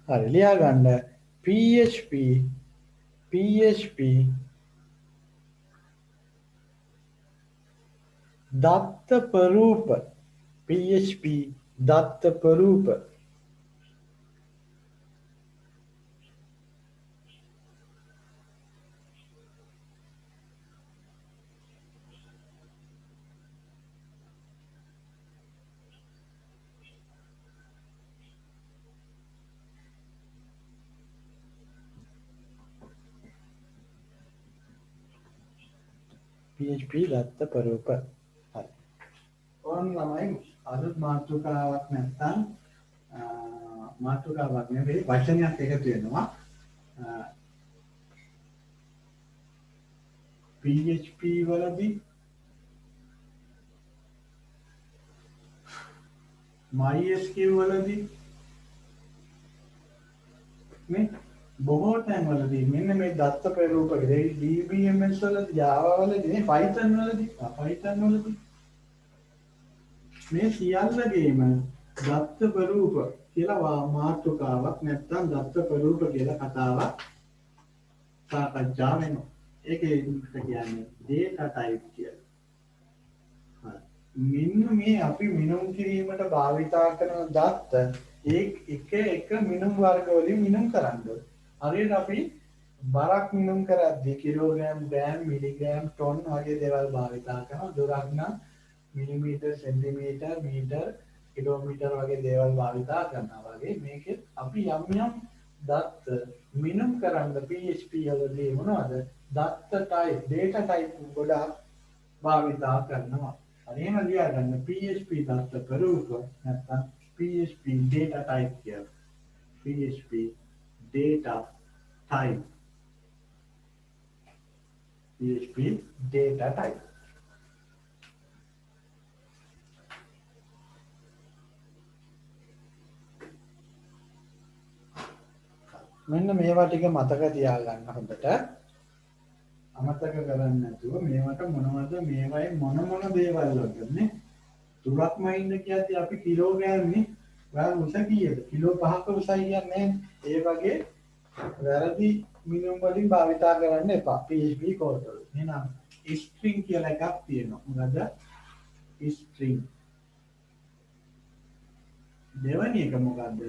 හරි ලියා ගන්න PHP දත්ත ප්‍රරූප PHP දත්ත ප්‍රරූප PHP දත්ත ප්‍රරූප හරි ඕන ළමයි අලුත් මාතෘකාවක් නැත්නම් මාතෘකාවක් නෙවෙයි වචනයක් එකතු වෙනවා PHP වලදී MySQL වලදී මේ බොහෝ තැන්වලදී මෙන්න මේ දත්ත ප්‍රරූපක DBMS වලදී Java වලදී Python වලදී මේ සියල්ලගේම දත්ත ප්‍රරූප කියලා මාතෘකාවක් නැත්නම් දත්ත ප්‍රරූප කියලා කතාවක් සාකච්ඡා වෙනවා. ඒකේ කියන්නේ data type කියලා. මෙන්න මේ අපි මිනුම් කිරීමට භාවිතා කරන දත්ත එක මිනුම් වර්ග වලින් මිනුම් කරන්න ඕනේ. හරියට අපි බරක් මිනුම් කරද්දී කිලෝග්‍රෑම්, ග්‍රෑම්, මිලිග්‍රෑම්, ටොන් වගේ දේවල් භාවිතා කරනවා. දුරක් නම් මිලිමීටර්, සෙන්ටිමීටර්, මීටර්, කිලෝමීටර් වගේ දේවල් භාවිතා කරනවා වගේ මේකෙත් අපි යම් දත්ත මිනුම් කරන්න PHP වලදී මොනවද? දත්ත type, data type ගොඩාක් භාවිතා කරනවා. හරියම ලියා ගන්න PHP දත්ත ප්‍රරූප නැත්නම් PHP data type කියලා. PHP data type. PHP data type. මෙන්න මේවා ටික මතක තියාගන්න හොඳට. අමතක කරන්නේ නැතුව මේවට මොනවද මේවයි මොන දේවල් වලදනේ තුරක්ම ඉන්න කියද්දි අපි කිලෝග්‍රෑම් නේ ඔයාලා උස කීයද කිලෝ 5ක උසයි කියන්නේ ඒ වගේ වැරදි මිනුම් වලින් භාවිතා කරන්න එපා PHP කෝඩ් වල. එහෙනම් string කියලා එකක් තියෙනවා. මොකද string. දෙවෙනි එක මොකද්ද?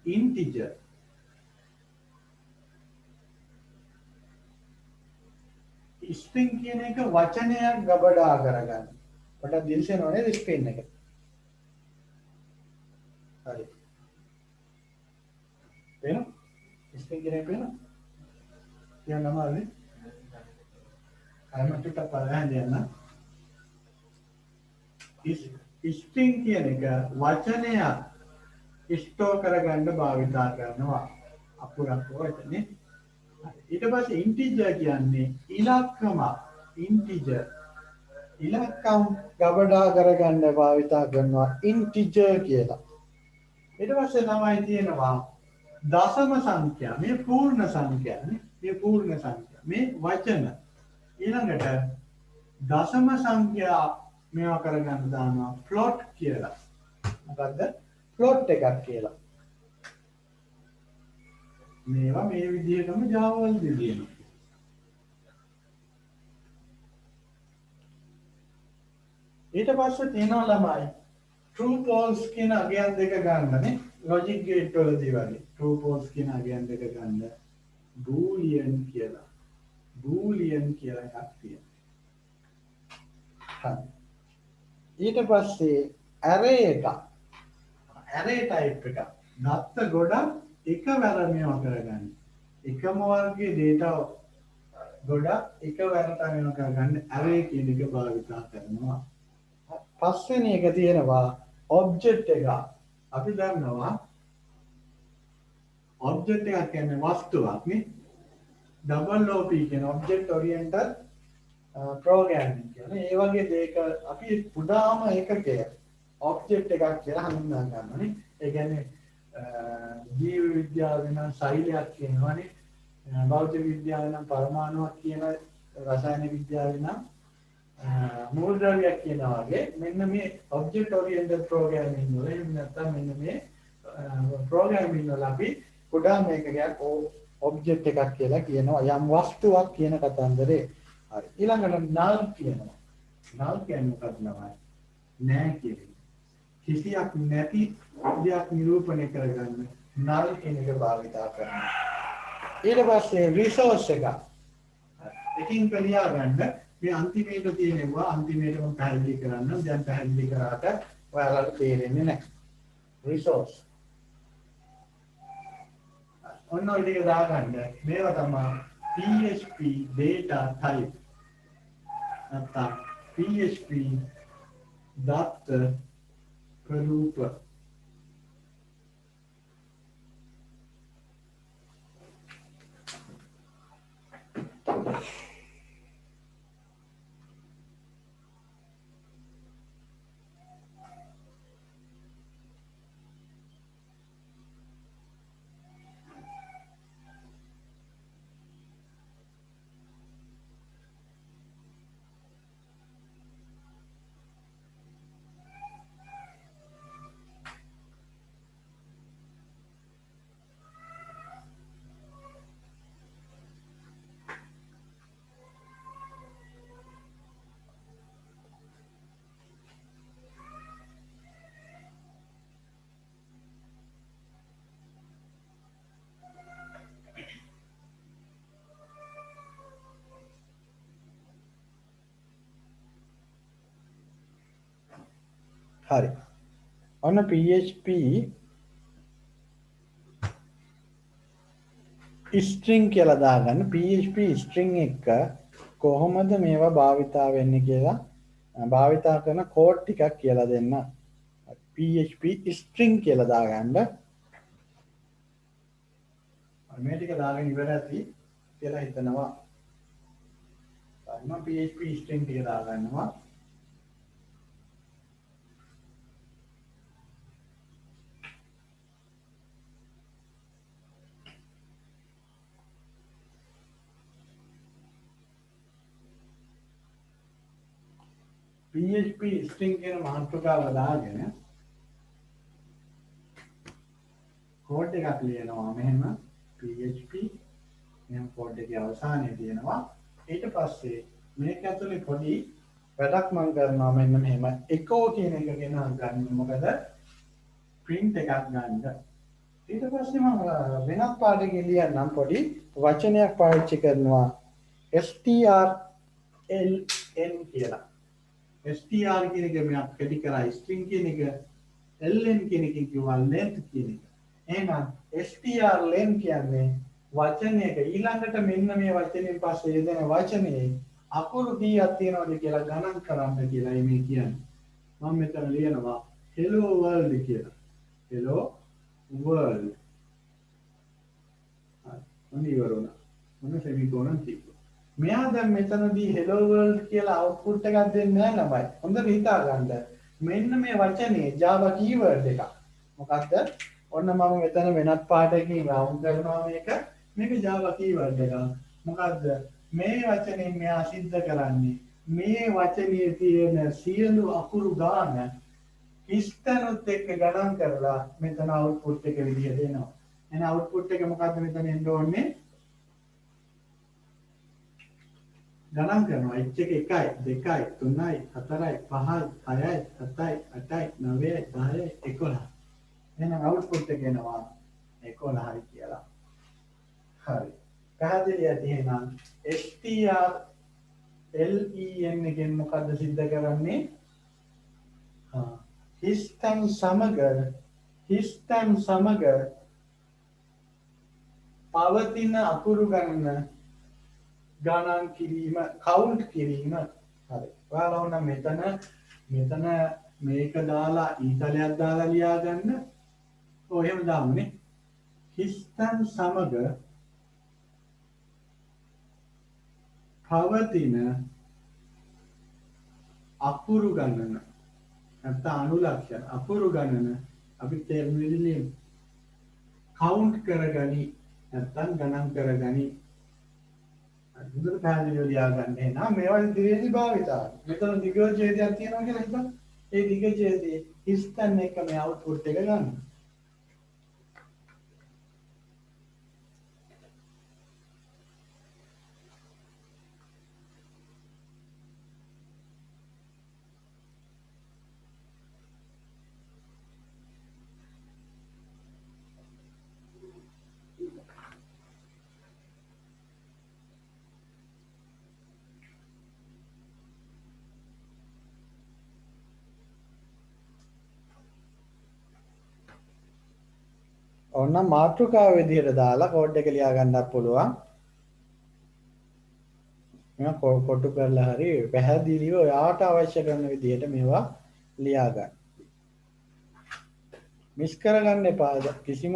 integer. string කියන එක වචනයක් ගබඩා කරගන්න. පොඩ්ඩක් දිල්සෙනව නේද ස්ක්‍රීන් එක? හරි. පේනවද? string කියන එක පේනවද? කියන්න අමාරුනේ. කයම ටිකක් බලන්න යන්න. string කියන එක වචනයක් ස්ටෝර් කරගන්න භාවිතා කරනවා. අපුරක් වචනේ. ඊට පස්සේ integer කියන්නේ ඉලක්කම integer ඉලක්කම් ගබඩා කරගන්න භාවිතා කරනවා integer කියලා. ඊට පස්සේ තමයි තියෙනවා දශම සංඛ්‍යා. මේ පූර්ණ සංඛ්‍යානේ. මේ පූර්ණ සංඛ්‍යා. මේ වචන. ඊළඟට දශම සංඛ්‍යා මේවා කරගන්න දානවා float කියලා. මොකද්ද? float එකක් කියලා. මේවා මේ විදිහටම Java වලදී තියෙනවා. ඊට පස්සේ තියෙනවා ළමයි true false කියන අගයන් දෙක ගන්නනේ logic gate වලදී වගේ. true false කියන අගයන් දෙක ගන්න boolean කියලා. boolean කියලා එකක් තියෙනවා. හරි. ඊට පස්සේ array එක. array type එක. දත්ත ගොඩක් එකවර මේවා කරගන්න. එකම වර්ගයේ data ගොඩක් එකවරට වෙන කරගන්න array කියන එක භාවිතා කරනවා. පස්වෙනි එක තියෙනවා object එක. අපි දන්නවා object එකක් කියන්නේ වස්තුවක් නේ. double OP කියන object oriented programming කියන්නේ ඒ වගේ දෙයක අපි පුදාම ඒකකය object එකක් කියලා හඳුනා ගන්නවානේ. ඒ කියන්නේ ජීව විද්‍යාවේ නම් ශෛලයක් කියනවානේ. භෞතික විද්‍යාවේ නම් පරමාණුවක් කියන රසායන විද්‍යාවේ නම් මූලද්‍රව්‍යයක් කියනවා වගේ මෙන්න මේ object oriented programming වල එහෙම නැත්නම් මෙන්න මේ programming වල අපි පුදා මේකයක් object එකක් කියලා කියනවා යම් වස්තුවක් කියන කතන්දරේ. හරි. ඊළඟට null කියනවා. null කියන්නේ මොකක්ද නමයි? නැහැ කියන්නේ. කිසියක් නැති දෙයක් නිරූපණය කරගන්න null කියන එක භාවිතා කරනවා. ඊට පස්සේ resource එක. එකින් කලියා ගන්න මේ අන්තිමේට තියෙනවා අන්තිමේටම පැහැදිලි කරන්න. දැන් පැහැදිලි කරාට ඔයාලට තේරෙන්නේ නැහැ. resource ඔන්න ඔය ටික දාගන්න. මේවා තමයි PHP data type. නැත්නම් PHP දත්ත ප්‍රරූප. හරි. ඔන්න PHP string කියලා දාගන්න. PHP string එක කොහොමද මේවා භාවිතා වෙන්නේ කියලා භාවිතා කරන කෝඩ් ටිකක් කියලා දෙන්න. PHP string කියලා දාගන්න. මේ ටික දාගෙන ඉවර ඇති කියලා හිතනවා. මම PHP string ටික දාගන්නවා. PHP string කියන මාතෘකාව දාගෙන කෝඩ් එකක් ලියනවා මෙහෙම PHP මෙහෙම කෝඩ් එකේ අවසානයේ තියෙනවා ඊට පස්සේ මේක ඇතුලේ පොඩි වැඩක් මම කරනවා මෙන්න මෙහෙම echo කියන එක ගන්න මොකද print එකක් ගන්න ඊට පස්සේ මම වෙනත් පාඩකේ ලියන්නම් පොඩි වචනයක් පාවිච්චි කරනවා strlen කියලා str කියන එක මම කැටි කරා string කියන එක ln කියන එකකින් කියවා length කියන එක. එහෙනම් strlen කියන්නේ වචනයක ඊළඟට මෙන්න මේ වචනේ පස්සේ යෙදෙන වචනේ අකුරු කීයක් තියෙනවද කියලා ගණන් කරන්න කියලා මේ කියන්නේ. මම මෙතන ලියනවා hello world කියලා. hello world. හරි. මොන ඉවරුණා. මොන සෙමිකෝලන් තිබ්බා. මෙයා දැන් මෙතනදී hello world කියලා output එකක් දෙන්නේ නැහැ ළමයි. හොඳට හිතා ගන්න. මෙන්න මේ වචනේ Java keyword එකක්. මොකක්ද? ඔන්න මම මෙතන වෙනත් පාඩකින් round කරනවා මේක. මේක Java keyword එකක්. මොකද්ද? මේ වචනේ මෙයා සිද්ධ කරන්නේ මේ වචනේ තියෙන සියලු අකුරු ගාන හිස්තනොත් එක්ක ගණන් කරලා මෙතන output එක විදිහට එනවා. එහෙනම් output එක මොකද්ද මෙතන එන්න ඕනේ? ගණන් කරනවා h එක 1 2 3 4 5 6 7 8 9 10 11 එහෙනම් අවුට්පුට් එක එනවා 11යි කියලා. හරි. පැහැදිලි ඇති එහෙනම් strlen එකෙන් මොකද්ද සිද්ධ කරන්නේ? හිස්තන් සමග පවතින අකුරු ගණන් කිරීම කවුන්ට් කිරීම හරි. ඔයාලා ඕන මෙතන මේක දාලා ඊතලයක් දාලා ලියා ගන්න. ඔය එහෙම දාමුනේ. හිස්තන් සමග පවතින අකුරු ගණන නැත්නම් අනුලක්ෂණ අකුරු ගණන අපි තේරුම් දෙන්නේ කවුන්ට් කරගනි නැත්නම් ගණන් කරගනි. හොඳට පැහැදිලිව ලියා ගන්න. එහෙනම් මේවා දිගදී භාවිතා. මෙතන දිග ඡේදයක් තියෙනවා කියලා හිතන්න. ඒ දිග ඡේදයේ හිස්තන් එක මේ අවුට්පුට් එක ගන්න. ඔන්න මාතෘකාව විදිහට දාලා කෝඩ් එක ලියා ගන්නත් පුළුවන්. මම කොටු කරලා හරි පැහැදිලිව ඔයාට අවශ්‍ය කරන විදිහට මේවා ලියා ගන්න. මිස් කරගන්න එපා. කිසිම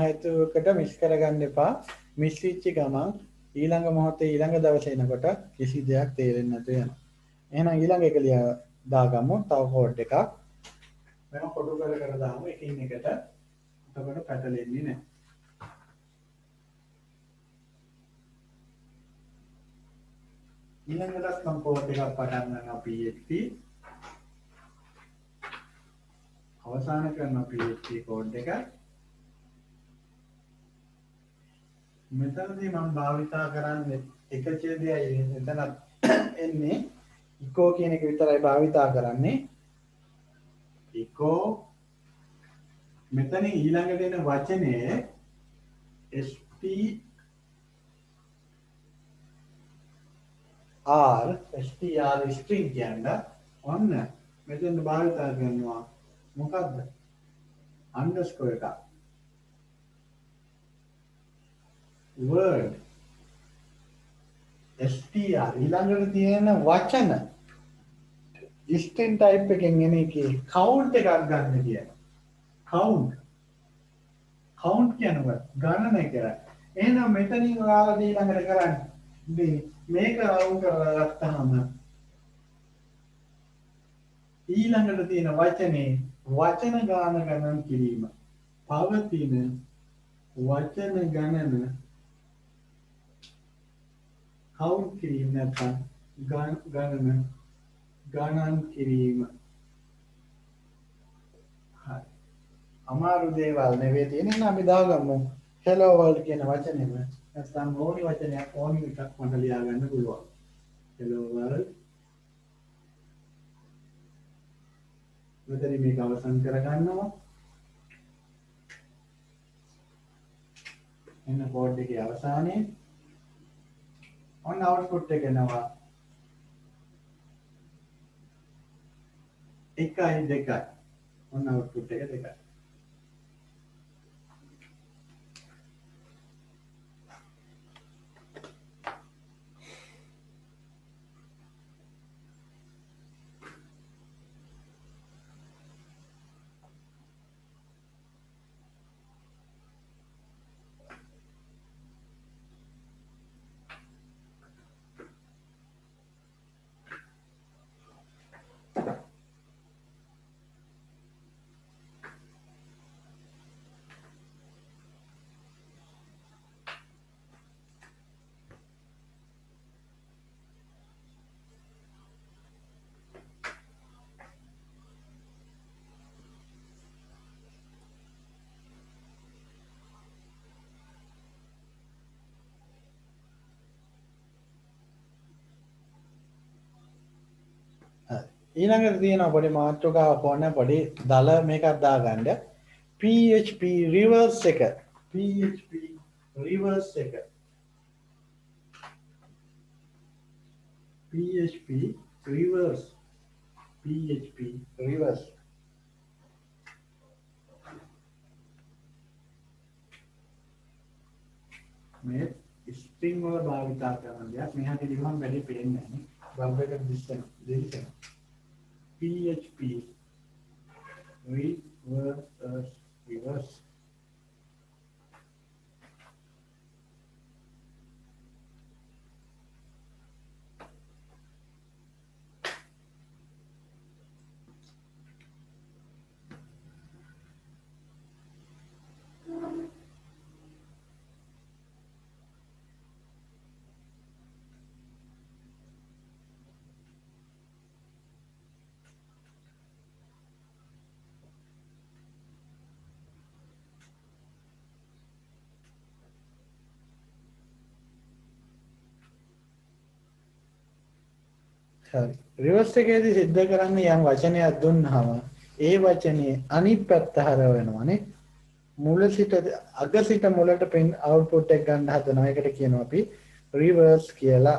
හේතුවකට මිස් කරගන්න එපා. මිස් වෙච්ච ගමන් ඊළඟ මොහොතේ ඊළඟ දවසේ එනකොට කිසි දෙයක් තේරෙන්නේ නැතුව යනවා. එහෙනම් ඊළඟ එක ලියා දාගමු. තව කෝඩ් එකක්. මම කොටු කර දාමු එකින් එකට. එතකොට පැටලෙන්නේ නැහැ. ඊළඟට මම කෝඩ් එකක් පටන් ගන්නවා PHP. අවසන් කරනවා PHP කෝඩ් එක. මෙතනදී මම භාවිතා කරන්නේ එක ඡේදයයි එතන එන්නේ echo කියන එක විතරයි භාවිතා කරන්නේ. echo මෙතන ඊළඟට එන වචනේ str string කියන්නේ ඔන්න මෙතෙන් භාවිතා කරනවා මොකද්ද underscore එක word str ඊළඟට තියෙන වචන string type එකෙන් එන එකේ count එකක් ගන්න කියන count කියනවා ගණනය කරන්නේ. එහෙනම් මෙතනින් ඔයාලා ඊළඟට කරන්නේ මේක රවුන්ඩ් කරලා ගත්තාම ඊළඟට තියෙන වචනේ වචන ගාන ගණන් කිරීම. පවතින වචන ගණන කවුන්ට් කිරීම නැත්නම් ගණන් කිරීම. හරි. අමාරු දේවල් නෙවෙයි තියෙන්නේ. අපි දාගමු hello world කියන වචනේම නැත්නම් ඕනි වචනයක් ඕනි එකක් මට ලියා ගන්න පුළුවන්. hello world මෙතන මේක අවසන් කරගන්නවා. එන්න කෝඩ් එකේ අවසානයේ ඔන්න අවුට්පුට් එක එනවා 1 2 ඔන්න අවුට්පුට් එක 2. ඊළඟට තියෙනවා පොඩි මාතෘකාවක් ඕන පොඩි දල මේකක් දාගන්න PHP reverse එක PHP reverse එක PHP reverse PHP reverse string වල භාවිතා කරන දෙයක්. මෙහාට ගිහම වැඩි පේන්නේ නැහැ නේ. බම්බ් එක දිස්සන. PHP reverse. හරි. රිවර්ස් එකේදී සිද්ධ කරන්නේ යම් වචනයක් දුන්නාම ඒ වචනේ අනිත් පැත්ත හරවනවානේ. මුල සිට අග සිට මුලට print output එක ගන්න හදනවා. ඒකට කියනවා අපි reverse කියලා.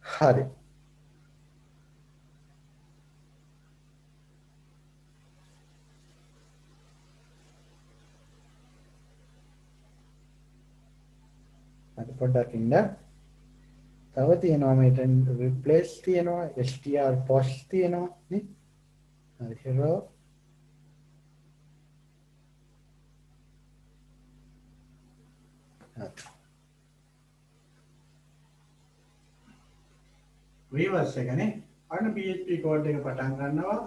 හරි. හරි පොඩ්ඩක් ඉන්න. තව තියෙනවා මෙතන replace තියෙනවා, str post තියෙනවා නේ. හරි hero reverse එකනේ. අන්න PHP code එක පටන් ගන්නවා.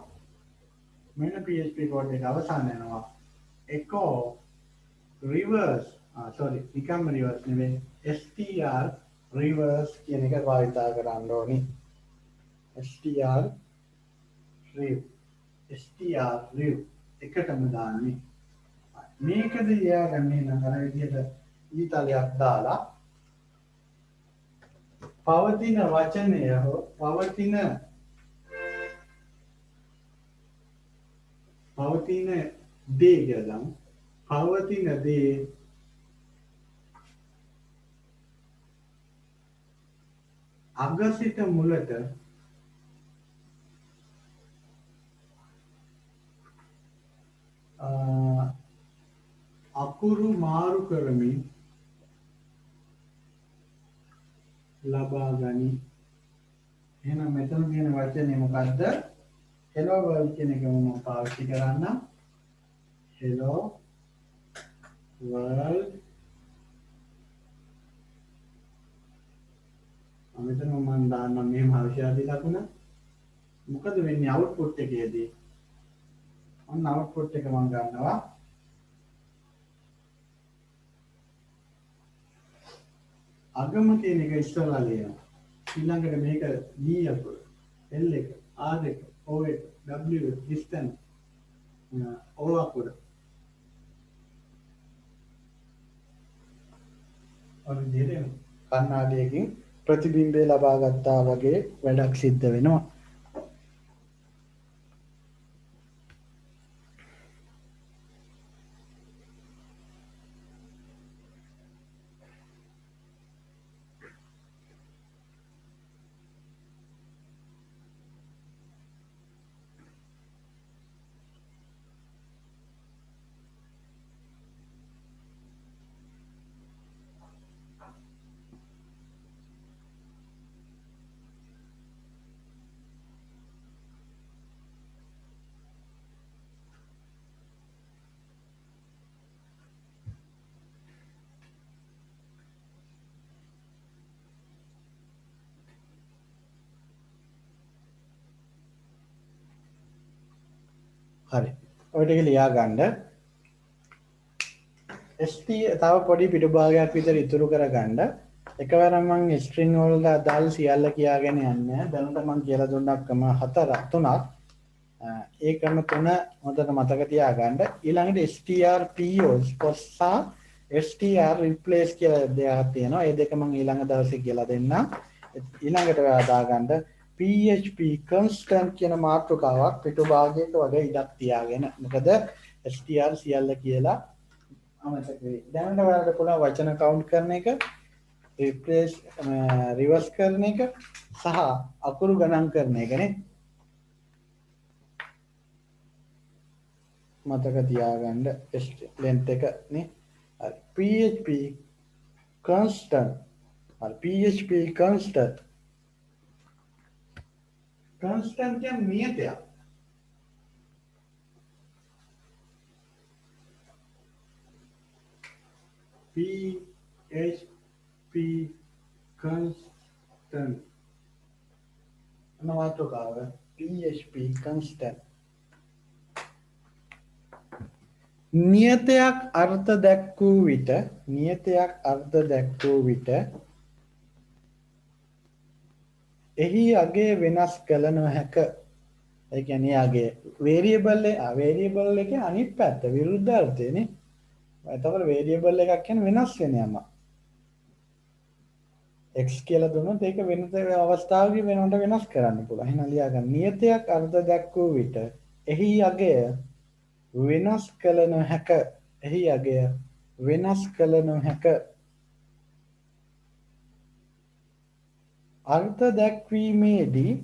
මෙන්න PHP code එක අවසන් වෙනවා. echo reverse නිකම්ම reverse නෙවෙයි str reverse කියන එක භාවිතා කරන්න ඕනි. str rev එකටම දාන්නේ. මේකද ලියාගන්නේ නම් අර විදිහට ඊතලයක් දාලා පවතින වචනය හෝ පවතින දේ කියලා ගමු. පවතින දේ අග සිට මුලට අකුරු මාරු කරමින් ලබා ගනි. එහෙනම් මෙතන තියෙන වචනේ මොකද්ද? hello world කියන එක මම පාවිච්චි කරන්නම්. hello world. මෙතන මම දාන්නම් මේ භාෂාදී ලකුණ. මොකද වෙන්නේ output එකේදී? ඔන්න output එක මම ගන්නවා. අගම තියෙන එක ඉස්සරලා ලියනවා. ඊළඟට මේක D අකුර, L එක, R එක, O එක, W එක, distance O අකුර. ඔන්න දෙරෙම කන්නාඩියකින් ප්‍රතිබිම්බය ලබා ගත්තා වගේ වැඩක් සිද්ධ වෙනවා. හරි. ඔය ටික ලියා ගන්න. ST තව පොඩි පිටු භාගයක් විතර ඉතුරු කරගන්න. එකවරම මම string වල අදාළ සියල්ල කියාගෙන යන්නේ. දැනට මම කියලා දුන්නා ක්‍රම 3ක්. ඒ ක්‍රම 3 හොඳට මතක තියාගන්න. ඊළඟට strpos පොස්සා str replace කියලා දෙයක් තියෙනවා. ඒ දෙක මම ඊළඟ දවසේ කියලා දෙන්නම්. ඊළඟට ඔයා දාගන්න PHP constant කියන මාතෘකාවක් පිටු භාගයක වගේ ඉඩක් තියාගෙන. මොකද str සියල්ල කියලා අමතක වෙයි. දැනට ඔයාලට පුළුවන් වචන කවුන්ට් කරන එක, replace reverse කරන එක සහ අකුරු ගණන් කරන එකනේ. මතක තියාගන්න length එක නේ. හරි. PHP constant और PHP constant constant क्या नियत है PHP constant नवातो का है PHP constant නියතයක් අර්ථ දැක්වූ විට නියතයක් අර්ථ දැක්වූ විට එහි අගේ වෙනස් කළ නොහැක. ඒ කියන්නේ අගේ වේරියබල් එකේ අනිත් පැත්ත විරුද්ධ අර්ථයනේ. එතකොට වේරියබල් එකක් කියන්නේ වෙනස් වෙන යමක්. x කියලා දුන්නොත් ඒක වෙනත අවස්ථාවකදී වෙනවට වෙනස් කරන්න පුළුවන්. එහෙනම් ලියා ගන්න. නියතයක් අර්ථ දැක්වූ විට එහි අගය වෙනස් කළ නොහැක. එහි අගය වෙනස් කළ නොහැක. අර්ථ දැක්වීමේදී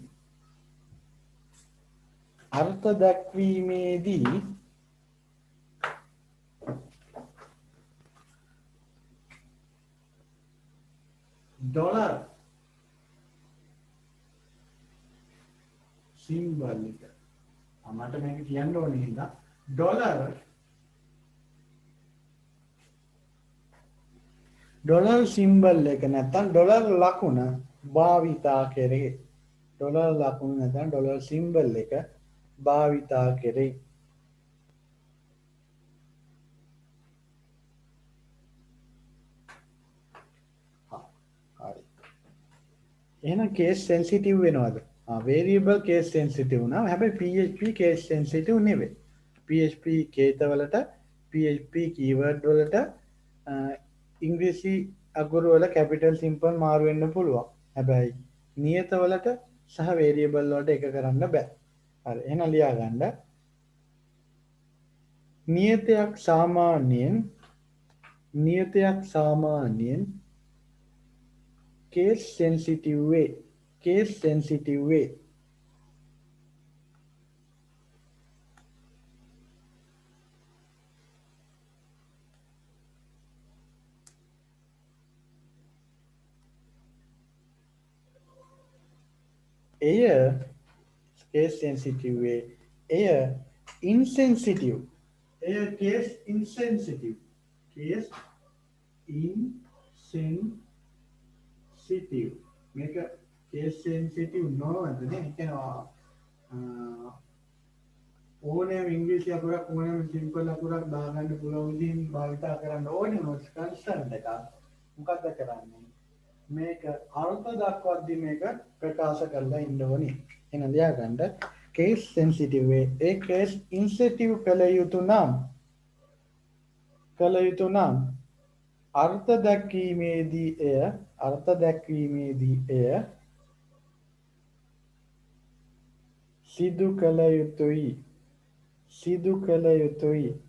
ඩොලර් සිම්බල් එක මට මේක කියන්න ඕනේ හින්දා ඩොලර් සිම්බල් එක නැත්නම් ඩොලර් ලකුණ භාවිතා කෙරේ. ඩොලර් ලකුණ නැත්නම් ඩොලර් සිම්බල් එක භාවිතා කෙරේ. හරි. එහෙනම් කේස් සෙන්සිටිව් වෙනවද? වේරියබල් කේස් සෙන්සිටිව් නා. හැබැයි PHP කේස් සෙන්සිටිව් නෙවෙයි. PHP කේතවලට PHP කීවර්ඩ් වලට ඉංග්‍රීසි අකුරු වල කැපිටල් සිම්පල් මාරු වෙන්න පුළුවන්. හැබැයි නියත වලට සහ වේරියබල් වලට එක කරන්න බෑ. හරි. එහෙනම් ලියා ගන්න. නියතයක් සාමාන්‍යයෙන් case sensitive way එය case sensitive way එය insensitive එය case insensitive මේක case sensitive නොවද නේ කියනවා ඕනෑම ඉංග්‍රීසි අකුරක් ඕනෑම සිම්පල් අකුරක් දාගන්න පුළුවන් විදිහින් භාවිතා කරන්න ඕනේ මොකද කන්ස්ටන්ට් එක මොකක්ද කරන්නේ මේක අර්ථ දක්වද්දී මේක ප්‍රකාශ කරලා ඉන්න ඕනේ එහෙනම් ලියා ගන්න case sensitive way ඒ case insensitive කළ යුතු නම් අර්ථ දැක්වීමේදී එය සිදු කළ යුතුයි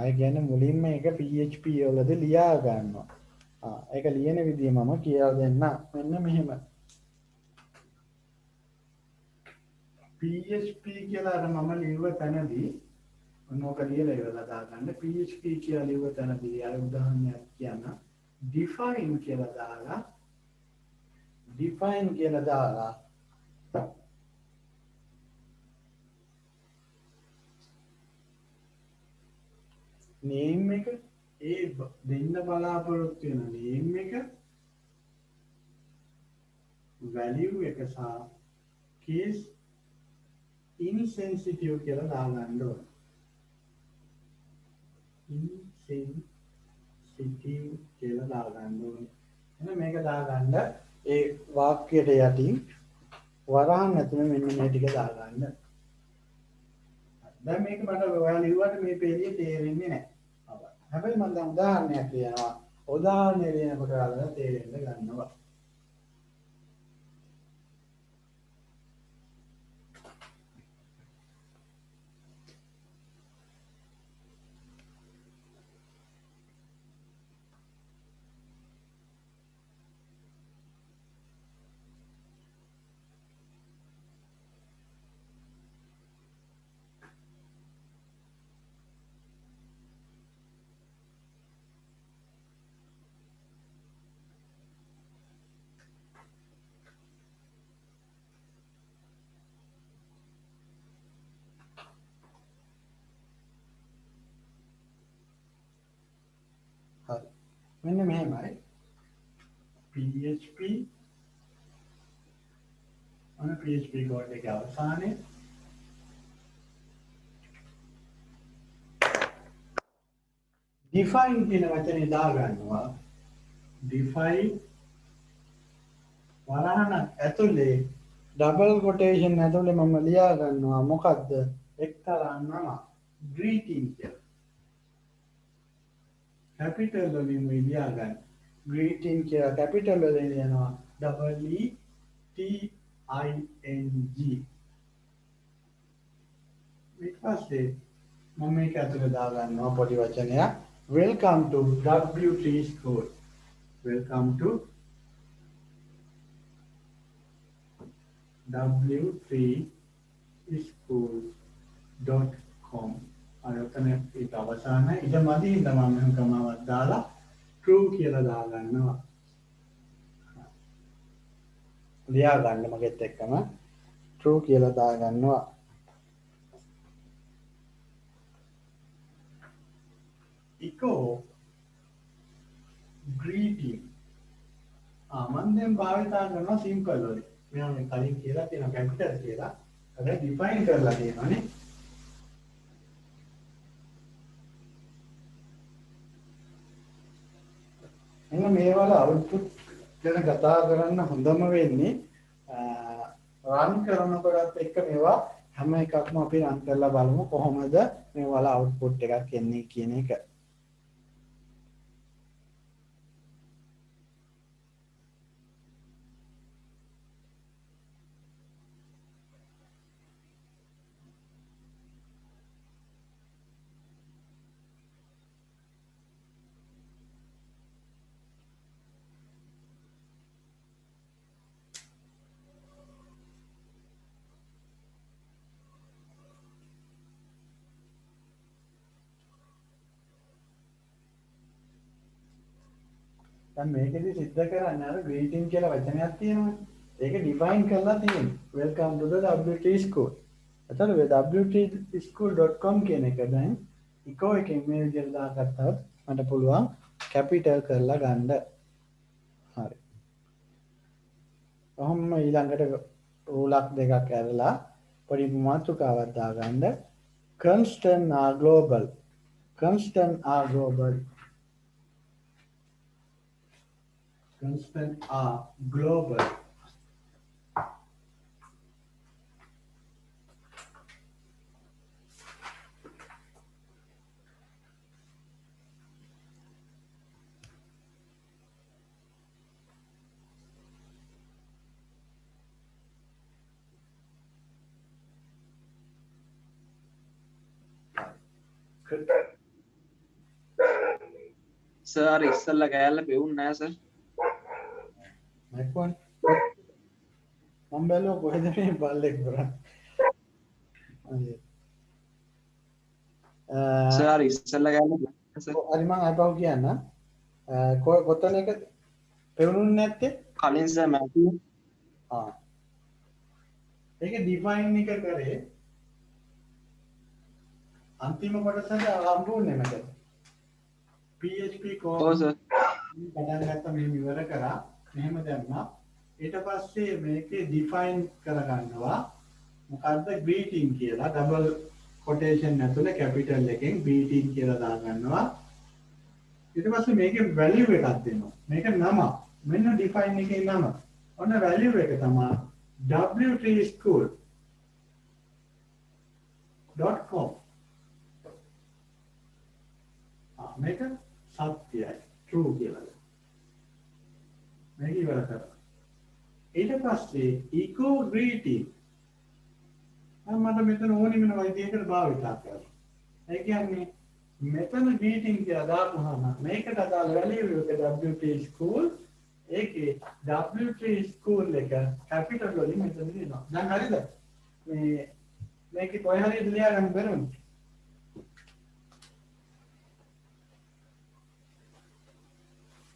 ඒ කියන්නේ මුලින්ම ඒක PHP වලද ලියා ගන්නවා ඒක ලියන විදිය මම කියලා දෙන්න මෙන්න මෙහෙම PHP කියලා අර මම ලියුව තැනදී මොනවද ලියලා ඉවරලා දාගන්න PHP කියලා ලියුව තැනදී අර උදාහරණයක් කියන්න define කියලා දාලා name එක ඒ දෙන්න බලාපොරොත්තු වෙන name එක value එක සහ case insensitive කියලා දාගන්න ඕන insensitive කියලා දාගන්න ඕනේ එහෙනම් මේක දාගන්න ඒ වාක්‍යයට යටින් වරහන් ඇතුලේ මෙන්න මේ ටික දාගන්න දැන් මේක මට ඔයාලා ලිව්වට මේ පේළිය තේරෙන්නේ නැහැ. හැබැයි මම දැන් උදාහරණයක් කියනවා. උදාහරණය දෙනකොට ඔයාලා තේරෙන්න ගන්නවා. හරි. මෙන්න මෙහෙමයි. PHP අන PHP කෝඩ් එකේ අවසානයේ define කියන වචනේ දාගන්නවා. define වරහණ ඇතුලේ ඩබල් කොටේෂන් ඇතුලේ මම ලියා ගන්නවා මොකද්ද? එක්තරා නම greeting කියලා. capital වලින් ලියා ගන්න. greeting කියලා capital වලින් ලියනවා ETING. ඊට පස්සේ මම මේක ඇතුලේ දා ගන්නවා පොඩි වචනයක්. welcome to W3 school. welcome to w3school.com. අර ඔතන ඒක අවසානයි. ඊට මදි තමයි මම කමාවක් දාලා true කියලා දා ගන්නවා. ලියා ගන්න මගෙත් එක්කම true කියලා දා ගන්නවා. echo greeting මම දැන් භාවිතා කරනවා සිම්පල් වලින්. මෙයා මේ කලින් කියලා තියෙන කැපිටල් කියලා. හැබැයි ඩිෆයින් කරලා තියෙනවානේ. එන්න මේ වල අවුට්පුට් ගැන කතා කරන්න හොඳම වෙන්නේ රන් කරනකොටත් එක්ක මේවා හැම එකක්ම අපි රන් කරලා බලමු කොහොමද මේ වල අවුට්පුට් එකක් එන්නේ කියන එක. දැන් මේකෙදි සිද්ධ කරන්නේ අර greeting කියලා වචනයක් තියෙනවානේ. ඒක define කරලා තියෙනවා. welcome to the W3 school. එතකොට w3school.com කියන එක දැන් echo එකෙන් මේ විදිහට දාගත්තොත් මට පුළුවන් capital කරලා ගන්න. හරි. කොහොම ඊළඟට රූලක් දෙකක් ඇරලා පොඩි මාතෘකාවක් දාගන්න. constant are global. constant are global. constant are global. Sir ඉස්සල්ලා කෑල්ල පෙවුන්නේ නැහැ සර්. මයික්ෆෝන් මම බැලුවා කොහෙද මේ බල්ලෙක් කරන්නේ. සර් ඉස්සල්ලා කෑල්ල සර් හරි මම අයිපව් කියන්න. කොතනක පෙවුනුනේ නැත්තේ? කලින් සර් මැති ඒක ඩිෆයින් එක කරේ අන්තිම කොටසට සම්පූර්ණයෙන්ම කරේ. PHP ඔව් කෝඩ් සර්. පටන් ගත්තා මෙහෙම ඉවර කරා. මෙහෙම දැම්මා. ඊට පස්සේ මේකේ ඩිෆයින් කරගන්නවා මොකද්ද greeting කියලා ඩබල් කොටේෂන් ඇතුලේ කැපිටල් එකෙන් greeting කියලා දාගන්නවා. ඊට පස්සේ මේකේ value එකක් දෙනවා. මේක නම. මෙන්න define එකේ නම. ඔන්න value එක තමයි w3school.com. මේක සත්‍යයි true කියලා. මේක ඉවර කරා. ඊට පස්සේ echo greeting මට මෙතන ඕනි වෙන විදිහකට භාවිතා කරනවා. ඒ කියන්නේ මෙතන greeting කියලා දාපුවාම මේකට අදාළ value එක W3 school ඒකේ W3 school එක capital වලින් මෙතන දෙනවා. දැන් හරිද? මේකේ කොහේ හරි ලියා ගන්න බැරිද?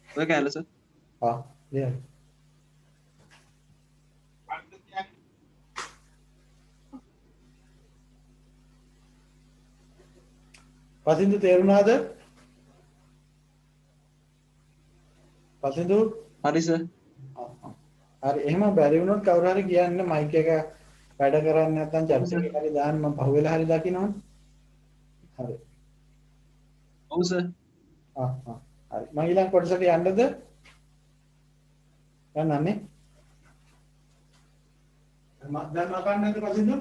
ඔය කෑල්ල සර්. ලියා. පසින්ද තේරුණාද? පසිදු හරි සර්. හරි එහෙම බැරි වුණොත් කවුරු හරි කියන්න මයික් එක වැඩ කරන්නේ නැත්නම් ඔව් chat සර්. එකේ හරි දාන්න මම පහුවෙලා හරි දකින්නවා. හරි. ඔව් සර්. හරි. මම ඊළඟ කොටසට යන්නද? යන්නන්නේ. දැන් මකන්නද පසිදු?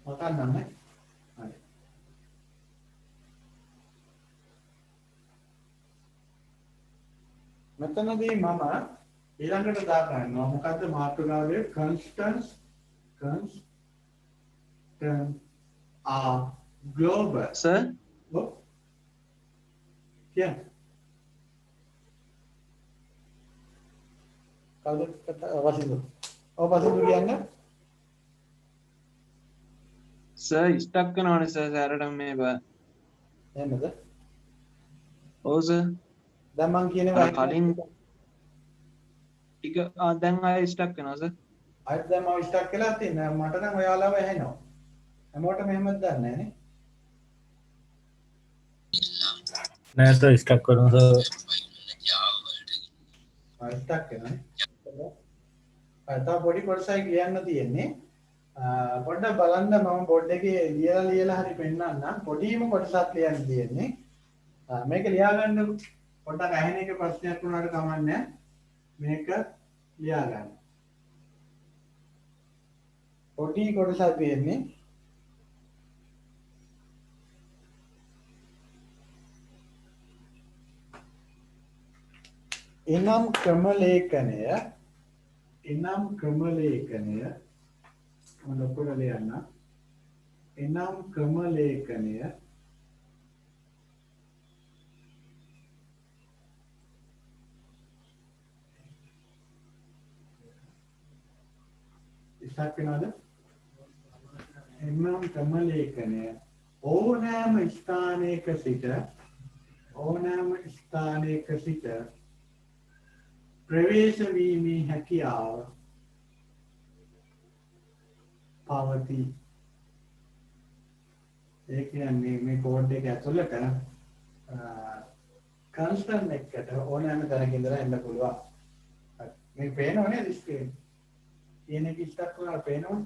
මකන්නන්නේ. හරි. මෙතනදී මම ඊළඟට දා ගන්නවා මොකද්ද මාතෘකාවේ constants are global. සර්. ඔව්. කියන්න. කවුද වසිදු? ඔව් වසිදු කියන්නේ? සර් ස්ටක් කරනවානේ සර් සැරට මේ බා. එහෙමද? ඔව් සර්. දැන් මං කියන්නේ අර කලින් ටික දැන් ආයෙ ස්ටක් වෙනවා සර්. අයිත් දැන් මම ස්ටාර්ට් කළා තියෙනවා මට නම් ඔයාලව ඇහෙනවා. හැමෝටම එහෙමද දන්නේ නැහැ නේ. නෑ සර් ස්ටක් කරනවා සර්. ස්ටාර්ට් කරනවා. තව පොඩි කොටසයි කියන්න තියෙන්නේ. පොඩ්ඩක් බලන්න මම බෝඩ් එකේ ලියලා හරි පෙන්නන්නම්. පොඩිම කොටසක් ලියන්න තියෙන්නේ. මේක ලියා ගන්න පොඩ්ඩක් ඇහෙන එක ප්‍රශ්නයක් වුණාට කමක් නැහැ. මේක ලියා ගන්න. පොඩි කොටසක් තියෙන්නේ. එනම් ක්‍රම ලේඛනය මම ලොකුට ලියන්න. එනම් ක්‍රම ලේඛනය ඉස්සක් වෙනවද? එනම් ක්‍රම ලේඛනය ඕනෑම ස්ථානයක සිට ප්‍රවේශ වීමේ හැකියාව පවතී. ඒ කියන්නේ මේ කෝඩ් එක ඇතුළට කන්ස්ටන්ට් එකකට ඕනෑම තැනක ඉඳලා එන්න පුළුවන්. මේ පේනව නේද ස්ක්‍රීන්? කියන එක ස්ටක් කරලා පේනවද?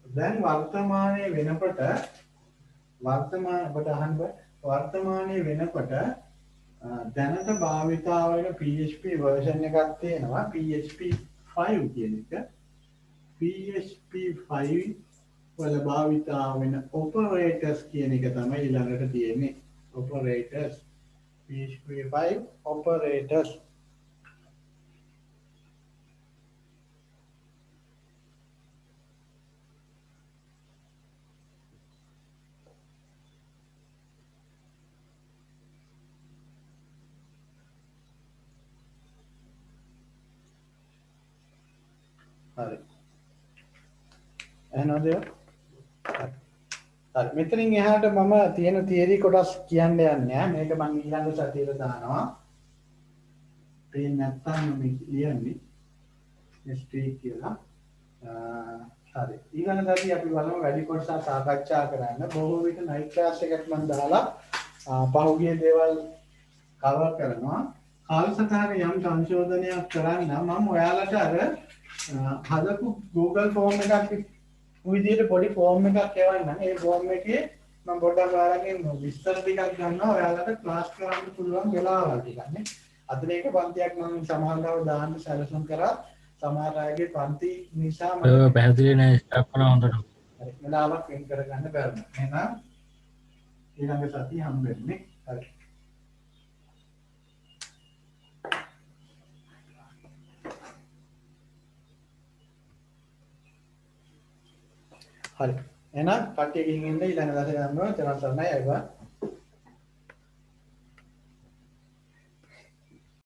දැන් වර්තමානයේ වෙනකොට දැනට භාවිතා වෙන PHP version එකක් තියෙනවා PHP 5 කියන එක. PHP 5 වල භාවිතා වෙන operators කියන එක තමයි ඊළඟට තියෙන්නේ. operators PHP 5 operators. හරි. එහෙනම් හරි. මෙතනින් එහාට මම තියෙන තියරි කොටස් කියන්න යන්නේ නැහැ. මේක මම ඊළඟ සතියේ දානවා. පේන්නේ නැත්නම් මම ලියන්නේ ස්ට්‍රීක් කියලා. හරි. ඊළඟ සතියේ අපි බලමු වැඩි කොටසක් සාකච්ඡා කරන්න. බොහෝ විට නයිට් ක්ලාස් එකකට මම දාලා පහුගිය දේවල් කවර් කරනවා. කාලසටහන යම් සංශෝධනයක් කරන්න මම ඔයාලට අර හදපු Google form එකක් විදියට පොඩි form එකක් එවන්නම්. ඒ form එකේ මම පොඩ්ඩක් ඔයාලගෙන් විස්තර ටිකක් ගන්නවා. ඔයාලට ක්ලාස් කරන්න පුළුවන් වෙලාවල් ටිකක් නේ. අතන එක පන්තියක් මම සමානව දාන්න සැලසුම් කරා. සමහර අයගේ පන්ති නිසා මම පැහැදිලි නෑ ස්ටක් කරනවා හොඳට. හරි. වෙලාවක් වෙන් කරගන්න බැරිම. එහෙනම් ඊළඟ සතිය හම්බ වෙන්නේ. හරි. හරි. එහෙනම් කට්ටිය ගිහින් ඉන්න ඊළඟ දවසේ ගන්නවා. තරම් සරණයි අයවා.